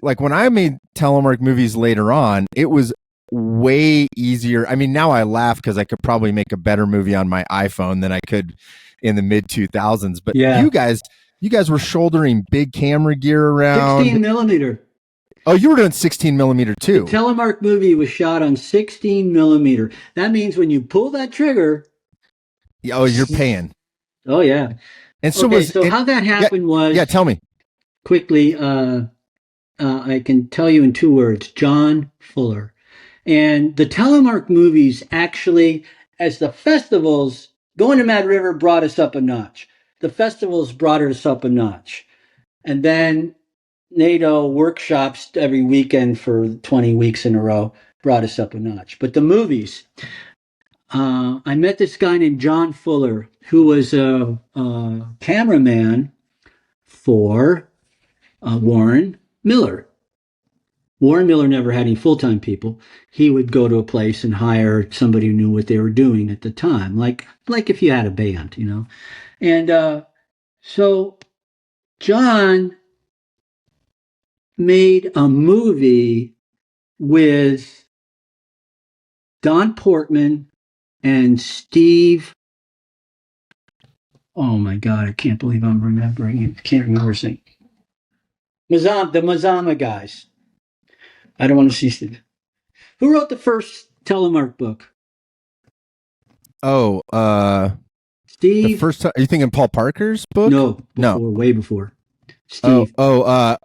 like when I made telemark movies later on, it was way easier. I mean, now I laugh because I could probably make a better movie on my iPhone than I could in the mid 2000s. But you guys were shouldering big camera gear around 16 millimeter. Oh, you were doing 16 millimeter too. The telemark movie was shot on 16 millimeter. That means when you pull that trigger, you're paying. Oh yeah. And so how that happened was, tell me quickly. I can tell you in 2 words: John Fuller. And the telemark movies, actually, as the festivals, going to Mad River brought us up a notch. The festivals brought us up a notch. And then N.A.T.O workshops every weekend for 20 weeks in a row brought us up a notch. But the movies, I met this guy named John Fuller, who was a cameraman for Warren Miller. Warren Miller never had any full-time people. He would go to a place and hire somebody who knew what they were doing at the time, like if you had a band, And so John made a movie with Don Portman and Steve. Oh my God, I can't believe I'm remembering it. I can't remember his name. The Mazama guys. I don't want to see Steve. Who wrote the first telemark book? Steve. The first time, are you thinking Paul Parker's book? No, way before. Steve. Cross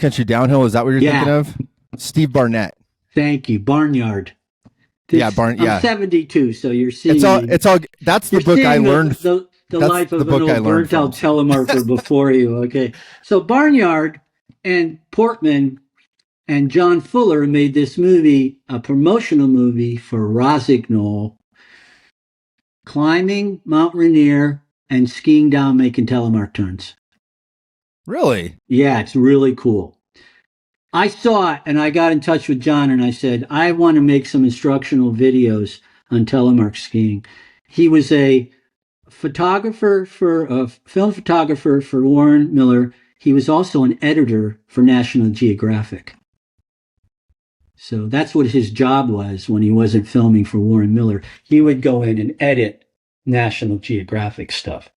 Country Downhill. Is that what you're thinking of? Steve Barnett. Thank you. Barnyard. I'm 72, so you're seeing it's all. That's the book I learned. The that's life of the book an I old learned burnt out telemarker before you. Okay, so Barnyard and Portman and John Fuller made this movie, a promotional movie for Rosignol, climbing Mount Rainier and skiing down, making telemark turns. Really? Yeah, it's really cool. I saw it and I got in touch with John and I said, I want to make some instructional videos on telemark skiing. He was a film photographer for Warren Miller. He was also an editor for National Geographic. So that's what his job was when he wasn't filming for Warren Miller. He would go in and edit National Geographic stuff.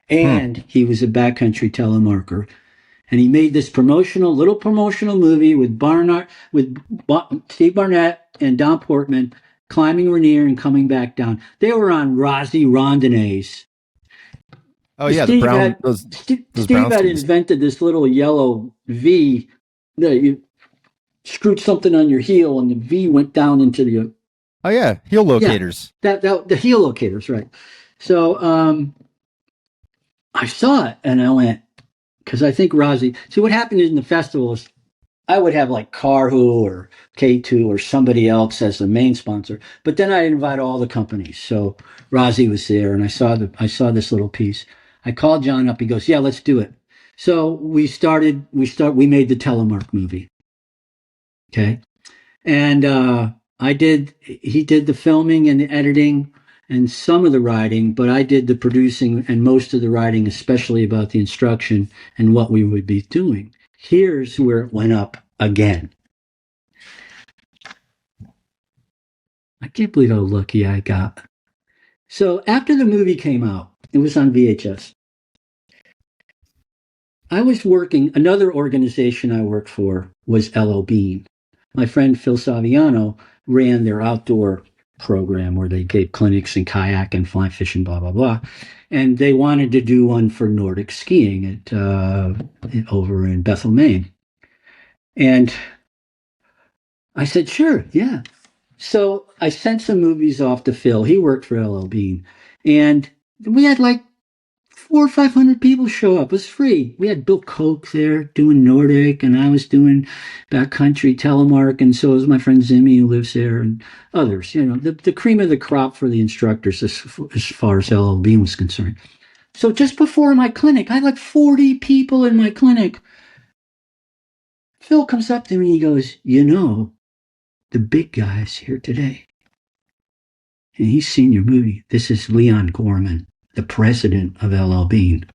And he was a backcountry telemarker. And he made this little promotional movie with Steve Barnett and Don Portman climbing Rainier and coming back down. They were on Rossi Rondonnaise. Oh yeah, Steve the brown. Steve had invented this little yellow V that you screwed something on your heel, and the V went down into the. Oh yeah, heel locators. Yeah, the heel locators, right? So I saw it and I went, because I think Rossi. See, what happened in the festivals, I would have like Carhu or K2 or somebody else as the main sponsor, but then I'd invite all the companies. So Rossi was there, and I saw this little piece. I called John up. He goes, "Yeah, let's do it." So we made the Telemark movie. Okay, and he did the filming and the editing and some of the writing, but I did the producing and most of the writing, especially about the instruction and what we would be doing. Here's where it went up again. I can't believe how lucky I got. So after the movie came out, it was on VHS. I was working, another organization I worked for was L.O. Bean. My friend Phil Saviano ran their outdoor program where they gave clinics and kayak and fly fishing, blah, blah, blah. And they wanted to do one for Nordic skiing over in Bethel, Maine. And I said, sure, yeah. So I sent some movies off to Phil. He worked for L.L. Bean. And we had like 400 or 500 people show up. It was free. We had Bill Koch there doing Nordic, and I was doing Backcountry Telemark, and so was my friend Zimmy who lives there, and others. You know, the cream of the crop for the instructors as far as L.L. Bean was concerned. So just before my clinic, I had like 40 people in my clinic. Phil comes up to me and he goes, "You know, the big guy's here today. And he's seen your movie. This is Leon Gorman, the president of L.L. Bean."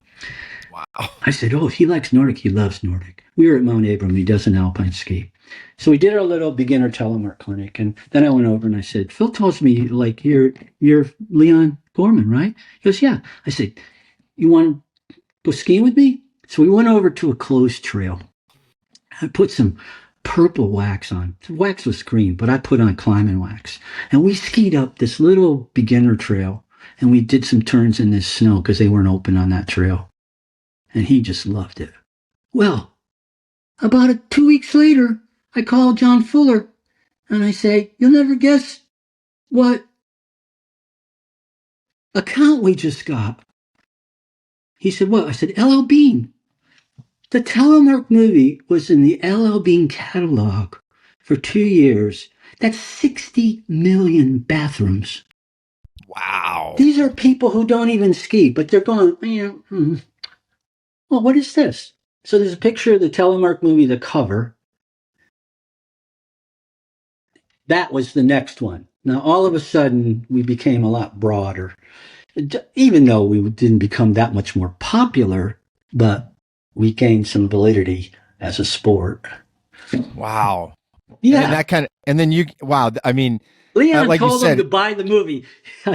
Wow. I said, "Oh, he likes Nordic. He loves Nordic." We were at Mount Abram. He does an alpine ski. So we did our little beginner telemark clinic. And then I went over and I said, "Phil tells me, like, you're Leon Gorman, right?" He goes, "Yeah." I said, "You want to go skiing with me?" So we went over to a closed trail. I put some purple wax on. The wax was green, but I put on climbing wax. And we skied up this little beginner trail, and we did some turns in this snow because they weren't open on that trail. And he just loved it. Well, about 2 weeks later, I called John Fuller, and I say, "You'll never guess what account we just got." He said, "What?" I said, "L.L. Bean." The Telemark movie was in the L.L. Bean catalog for 2 years. That's 60 million bathrooms. Wow. These are people who don't even ski, but they're going, well, what is this? So there's a picture of the Telemark movie, the cover. That was the next one. Now, all of a sudden, we became a lot broader. Even though we didn't become that much more popular, but we gained some validity as a sport. Wow. Yeah. And that kind of, and then wow. I mean, Leon like told you said, him to buy the movie.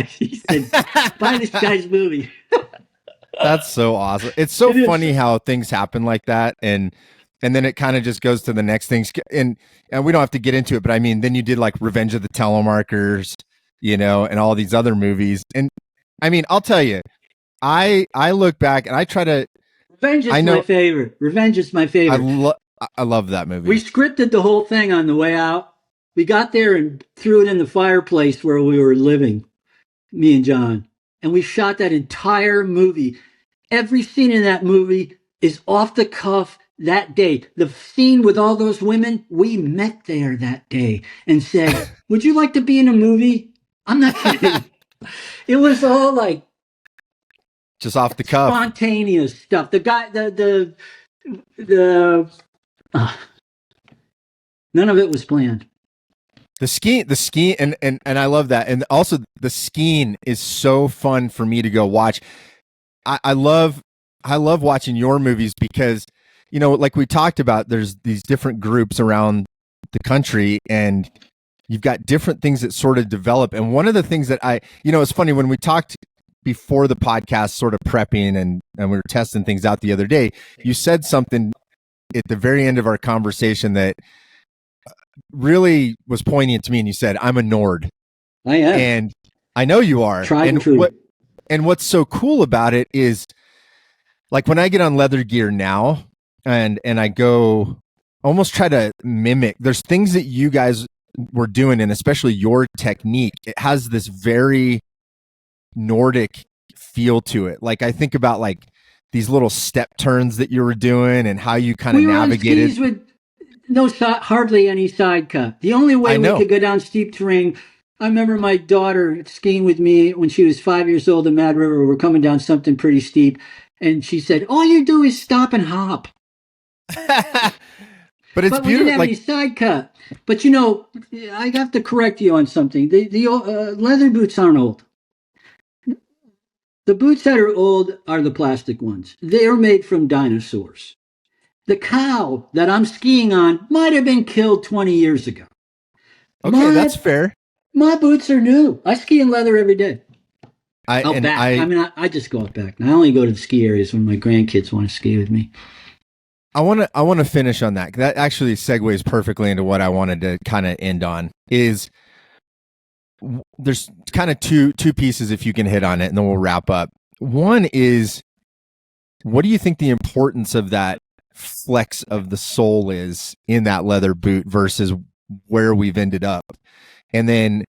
He said, "Buy this guy's movie." That's so awesome. It's so funny how things happen like that. And then it kind of just goes to the next things. And we don't have to get into it, but I mean, then you did like Revenge of the Telemarkers, you know, and all these other movies. And I mean, I'll tell you, I look back and I try to. Revenge is my favorite. Revenge is my favorite. I love that movie. We scripted the whole thing on the way out. We got there and threw it in the fireplace where we were living, me and John. And we shot that entire movie. Every scene in that movie is off the cuff that day. The scene with all those women, we met there that day and said, would you like to be in a movie? I'm not kidding. It was all like just off the cuff, spontaneous stuff. The guy, none of it was planned. The skiing, and I love that. And also the skiing is so fun for me to go watch. I love watching your movies because, you know, like we talked about, there's these different groups around the country and you've got different things that sort of develop. And one of the things that it's funny when we talked before the podcast, sort of prepping and we were testing things out the other day, you said something at the very end of our conversation that really was poignant to me, and you said, I'm a Nord. I am. And I know you are. Tried and true. What's so cool about it is, like, when I get on leather gear now and I go almost try to mimic, there's things that you guys were doing, and especially your technique, it has this very Nordic feel to it. Like, I think about like these little step turns that you were doing and how you kind of navigated. With hardly any side cut. The only way we could go down steep terrain. I remember my daughter skiing with me when she was 5 years old in Mad River. We're coming down something pretty steep, and she said, "All you do is stop and hop." But it's beautiful. We didn't have any side cut. But you know, I have to correct you on something. The leather boots aren't old. The boots that are old are the plastic ones. They are made from dinosaurs. The cow that I'm skiing on might have been killed 20 years ago. Okay, that's fair. My boots are new. I ski in leather every day. I just go out back. I only go to the ski areas when my grandkids want to ski with me. I want to finish on that. That actually segues perfectly into what I wanted to kind of end on. Is there's kind of two pieces, if you can hit on it, and then we'll wrap up. One is, what do you think the importance of that flex of the sole is in that leather boot versus where we've ended up? And then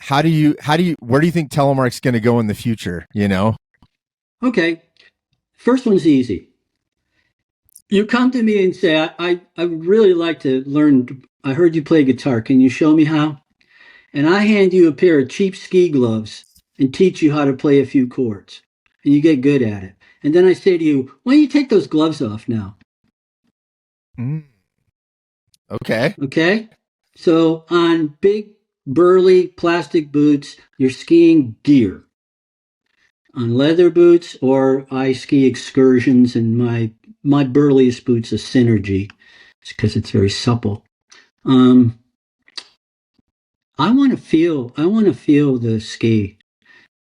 where do you think Telemark's going to go in the future, you know? Okay. First one's easy. You come to me and say, I would really like to learn. I heard you play guitar. Can you show me how? And I hand you a pair of cheap ski gloves and teach you how to play a few chords. And you get good at it. And then I say to you, why don't you take those gloves off now? Okay. Okay. So on big, burly plastic boots, you're skiing gear. On leather boots, or I ski excursions, and my burliest boot's a Synergy. It's because it's very supple. I want to feel the ski.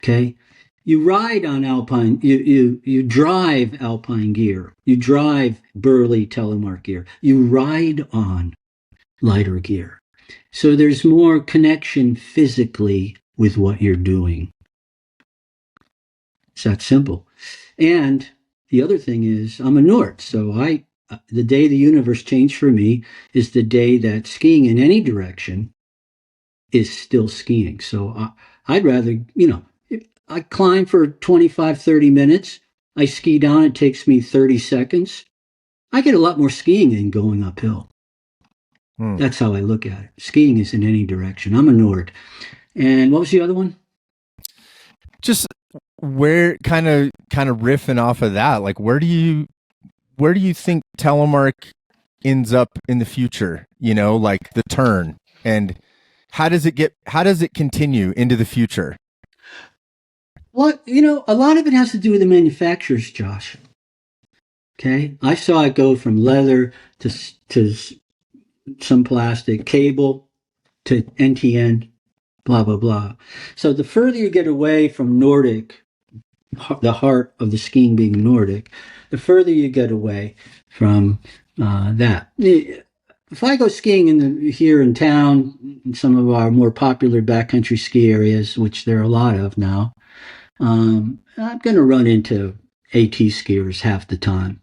Okay. You ride on alpine, you drive alpine gear, you drive burly telemark gear, you ride on lighter gear. So there's more connection physically with what you're doing. It's that simple. And the other thing is, I'm a Nord, so the day the universe changed for me is the day that skiing in any direction is still skiing. So I'd rather, I climb for 25, 30 minutes. I ski down. It takes me 30 seconds. I get a lot more skiing than going uphill. That's how I look at it. Skiing is in any direction. I'm a Nord. And what was the other one? Just where kind of riffing off of that, like where do you think Telemark ends up in the future? You know, like the turn, and how does it continue into the future? Well, a lot of it has to do with the manufacturers, Josh. Okay, I saw it go from leather to some plastic, cable to NTN, blah blah blah. So the further you get away from Nordic, the heart of the skiing being Nordic, the further you get away from that. If I go skiing here in town, in some of our more popular backcountry ski areas, which there are a lot of now, I'm going to run into AT skiers half the time.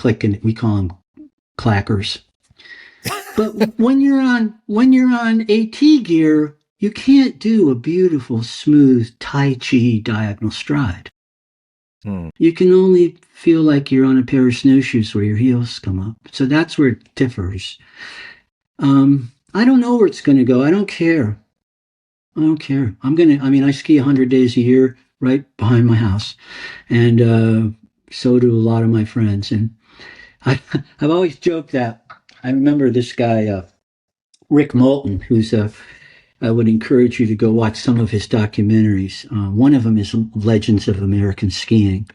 We call them clackers. But when you're on AT gear, you can't do a beautiful, smooth Tai Chi diagonal stride. You can only feel like you're on a pair of snowshoes where your heels come up. So that's where it differs. I don't know where it's going to go. I don't care. I ski 100 days a year right behind my house. And so do a lot of my friends. And I've always joked that I remember this guy, Rick Moulton, I would encourage you to go watch some of his documentaries. One of them is Legends of American Skiing.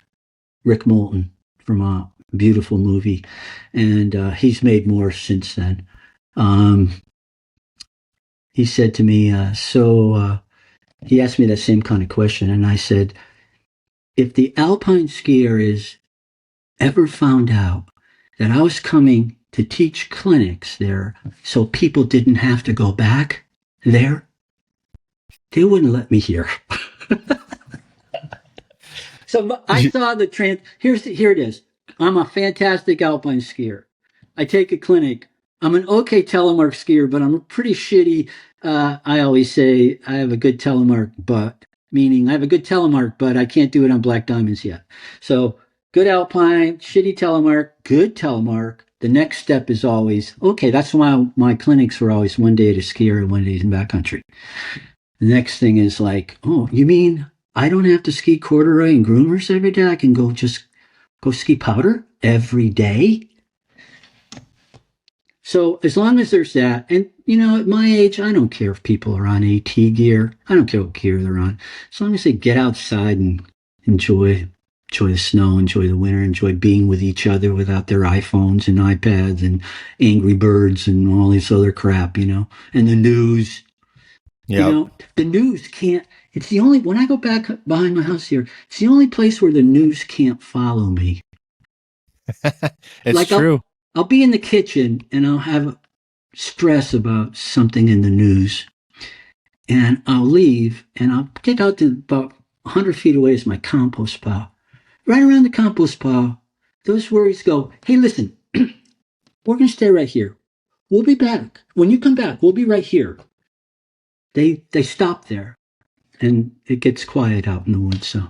Rick Moulton from a beautiful movie. And he's made more since then. He said to me, he asked me that same kind of question. And I said, if the alpine skier is ever found out that I was coming to teach clinics there so people didn't have to go back there, they wouldn't let me here. So I saw the trend. Here it is. I'm a fantastic alpine skier. I take a clinic. I'm an okay telemark skier, but I'm a pretty shitty. I always say I have a good telemark, but meaning I have a good telemark, but I can't do it on black diamonds yet. So good alpine, shitty telemark, good telemark. The next step is always, okay, that's why my clinics were always one day at a skier and one day in backcountry. The next thing is like, oh, you mean I don't have to ski corduroy and groomers every day? I can go ski powder every day? So as long as there's that, and at my age, I don't care if people are on AT gear. I don't care what gear they're on. As long as they get outside and enjoy the snow, enjoy the winter, enjoy being with each other without their iPhones and iPads and Angry Birds and all this other crap, and the news. Yeah. The news can't, it's the only, when I go back behind my house here, it's the only place where the news can't follow me. It's like true. I'll be in the kitchen and I'll have stress about something in the news, and I'll leave and I'll get out to about 100 feet away is my compost pile. Right around the compost pile, those worries go, hey, listen, we're going to stay right here. We'll be back. When you come back, we'll be right here. They stop there, and it gets quiet out in the woods. So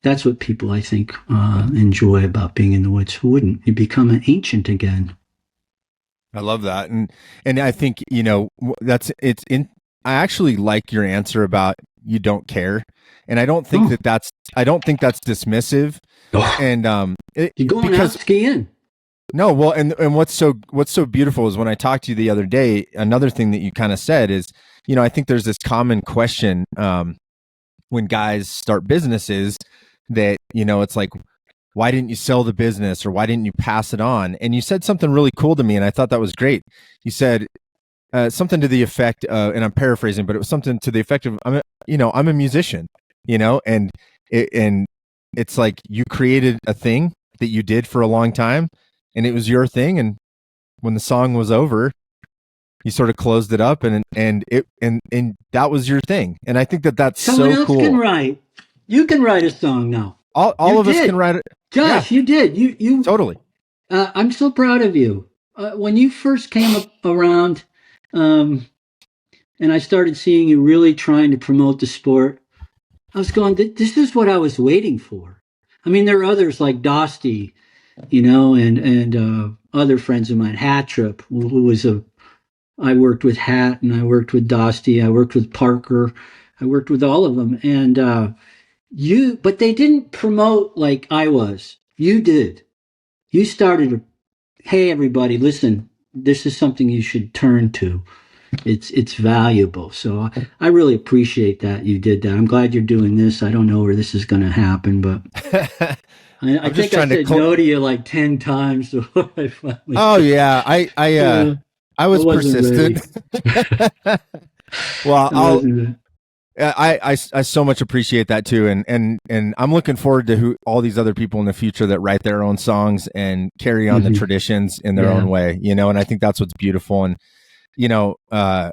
that's what people, I think, enjoy about being in the woods. Who wouldn't? You become an ancient again. I love that, and I think I actually like your answer about you don't care, and I don't think that's dismissive. And you're going out skiing. No, well, and what's so beautiful is when I talked to you the other day. Another thing that you kind of said is, I think there's this common question when guys start businesses that it's like, why didn't you sell the business or why didn't you pass it on? And you said something really cool to me, and I thought that was great. You said something to the effect, and I'm paraphrasing, but it was something to the effect of, I'm a musician, and it's like you created a thing that you did for a long time, and it was your thing, and when the song was over, you sort of closed it up, and that was your thing. And I think that's Someone so else cool. Can write. You can write a song now. All of us can write it. Josh, yeah. You did. You totally. I'm so proud of you. When you first came around, and I started seeing you really trying to promote the sport, I was going, this is what I was waiting for. I mean, there are others like Dosty, and other friends of mine, Hatrip, who was I worked with Hat, and I worked with Dosty, I worked with Parker, I worked with all of them, and but they didn't promote like I was. You did. You started, hey, everybody, listen, this is something you should turn to. It's valuable. So I really appreciate that you did that. I'm glad you're doing this. I don't know where this is going to happen, but I think I said no to you like 10 times. Oh yeah, I was persistent. Well, I so much appreciate that too, and I'm looking forward to all these other people in the future that write their own songs and carry on the traditions in their own way, and I think that's what's beautiful. And I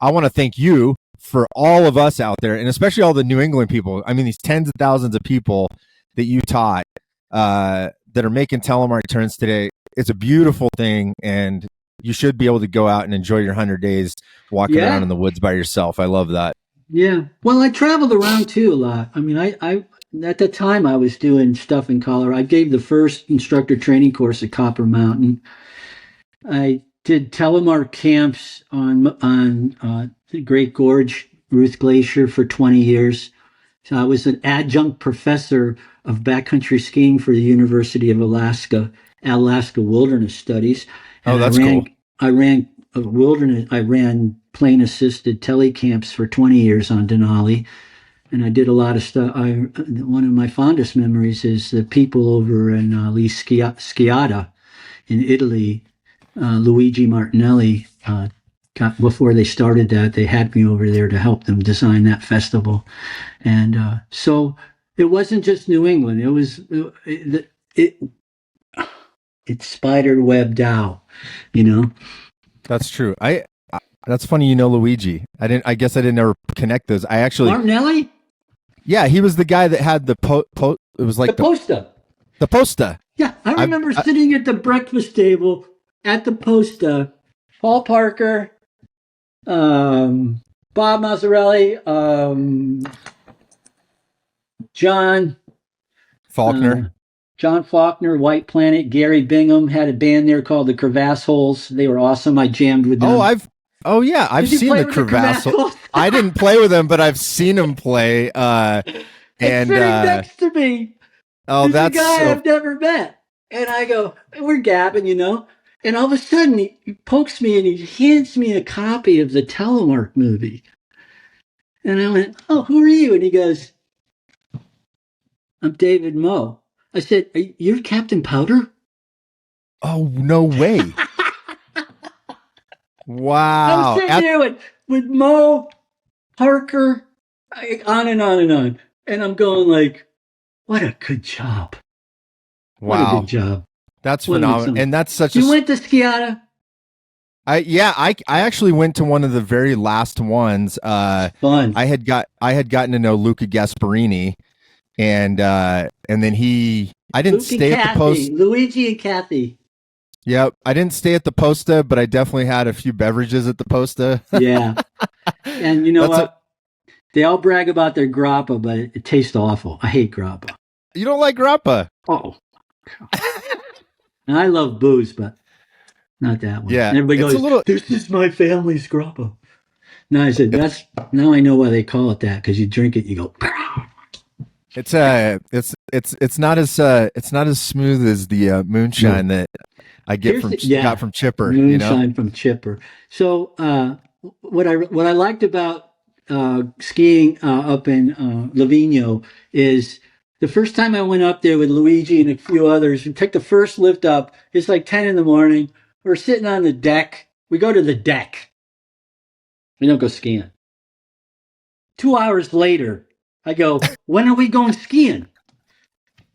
want to thank you for all of us out there, and especially all the New England people. I mean, these tens of thousands of people that you taught that are making telemark turns today. it's a beautiful thing, and you should be able to go out and enjoy your 100 days walking around in the woods by yourself. I love that. Yeah. Well, I traveled around too a lot. I mean, I at the time I was doing stuff in Colorado. I gave the first instructor training course at Copper Mountain. I did telemark camps on the Great Gorge, Ruth Glacier for 20 years. So I was an adjunct professor of backcountry skiing for the University of Alaska Wilderness Studies. And that's cool. I ran plane assisted telecamps for 20 years on Denali. And I did a lot of stuff. One of my fondest memories is the people over in Sciata in Italy. Luigi Martinelli, before they started that, they had me over there to help them design that festival. And so it wasn't just New England. It spider webbed out, you know. That's true. That's funny. You know, Luigi. I guess I didn't ever connect those. I actually Martinelli. Yeah, he was the guy that had the it was like the posta. The posta. Yeah, I remember sitting at the breakfast table at the posta. Paul Parker, Bob Mazzarelli, John Faulkner. John Faulkner, White Planet, Gary Bingham had a band there called the Crevasse Holes. They were awesome. I jammed with them. I've seen the Crevasse Holes. I didn't play with them, but I've seen them play. And sitting next to me. Oh, that's a guy I've never met. And I go, we're gabbing, you know. And all of a sudden, he pokes me and he hands me a copy of the Telemark movie. And I went, oh, who are you? And he goes, I'm David Moe. I said, you're Captain Powder? Oh, no way. Wow. I'm sitting there with Moe, Parker, on and on and on. And I'm going like, what a good job. Wow. What a good job. That's phenomenal. And that's such You went to Sciata? I actually went to one of the very last ones. Fun. I had gotten to know Luca Gasparini, and then I didn't stay at the post. Luigi and Kathy. Yep, I didn't stay at the posta, but I definitely had a few beverages at the posta. Yeah, and you know what? They all brag about their grappa, but it tastes awful. I hate grappa. You don't like grappa? Oh. And I love booze, but not that one. Yeah, and everybody goes, this is my family's grappa. No, I said, now I know why they call it that, because you drink it, you go. It's not as smooth as the moonshine that I got from Chipper. Moonshine from Chipper. So what I liked about skiing up in Livigno is the first time I went up there with Luigi and a few others, we took the first lift up. It's like 10 in the morning. We're sitting on the deck. We go to the deck. We don't go skiing. 2 hours later, I go, when are we going skiing?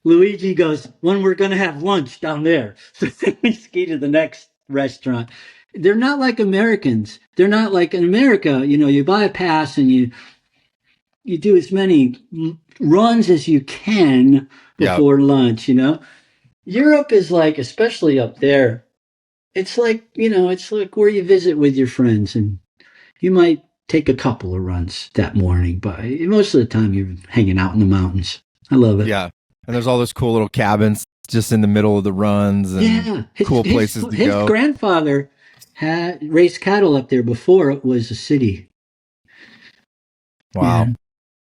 Luigi goes, when we're going to have lunch down there. So then we ski to the next restaurant. They're not like Americans. They're not like in America, you buy a pass and you do as many runs as you can before lunch, Europe is like, especially up there, it's like, it's like where you visit with your friends and you might take a couple of runs that morning, but most of the time you're hanging out in the mountains. I love it. Yeah. And there's all those cool little cabins just in the middle of the runs and cool places to go. His grandfather had raised cattle up there before it was a city. Wow. Yeah.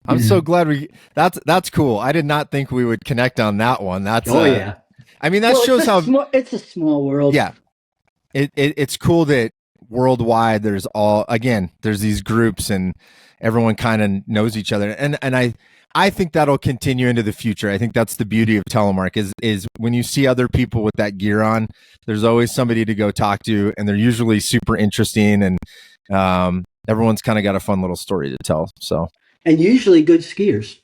I'm so glad that's cool. I did not think we would connect on that one. That's yeah. I mean, that shows how it's a small world. Yeah. It's cool that worldwide there's these groups and everyone kind of knows each other. And I think that'll continue into the future. I think that's the beauty of telemark is when you see other people with that gear on, there's always somebody to go talk to, and they're usually super interesting, and everyone's kind of got a fun little story to tell. So, and usually good skiers.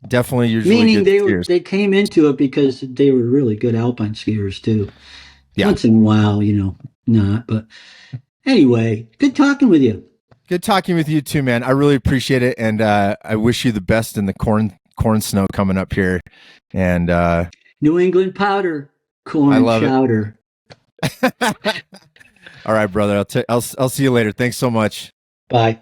Definitely usually meaning good skiers. They came into it because they were really good alpine skiers too. Yeah. Once in a while, not. But anyway, good talking with you. Good talking with you too, man. I really appreciate it, and I wish you the best in the corn snow coming up here. And New England powder. corn love it. chowder. All right, brother. I'll see you later. Thanks so much. Bye.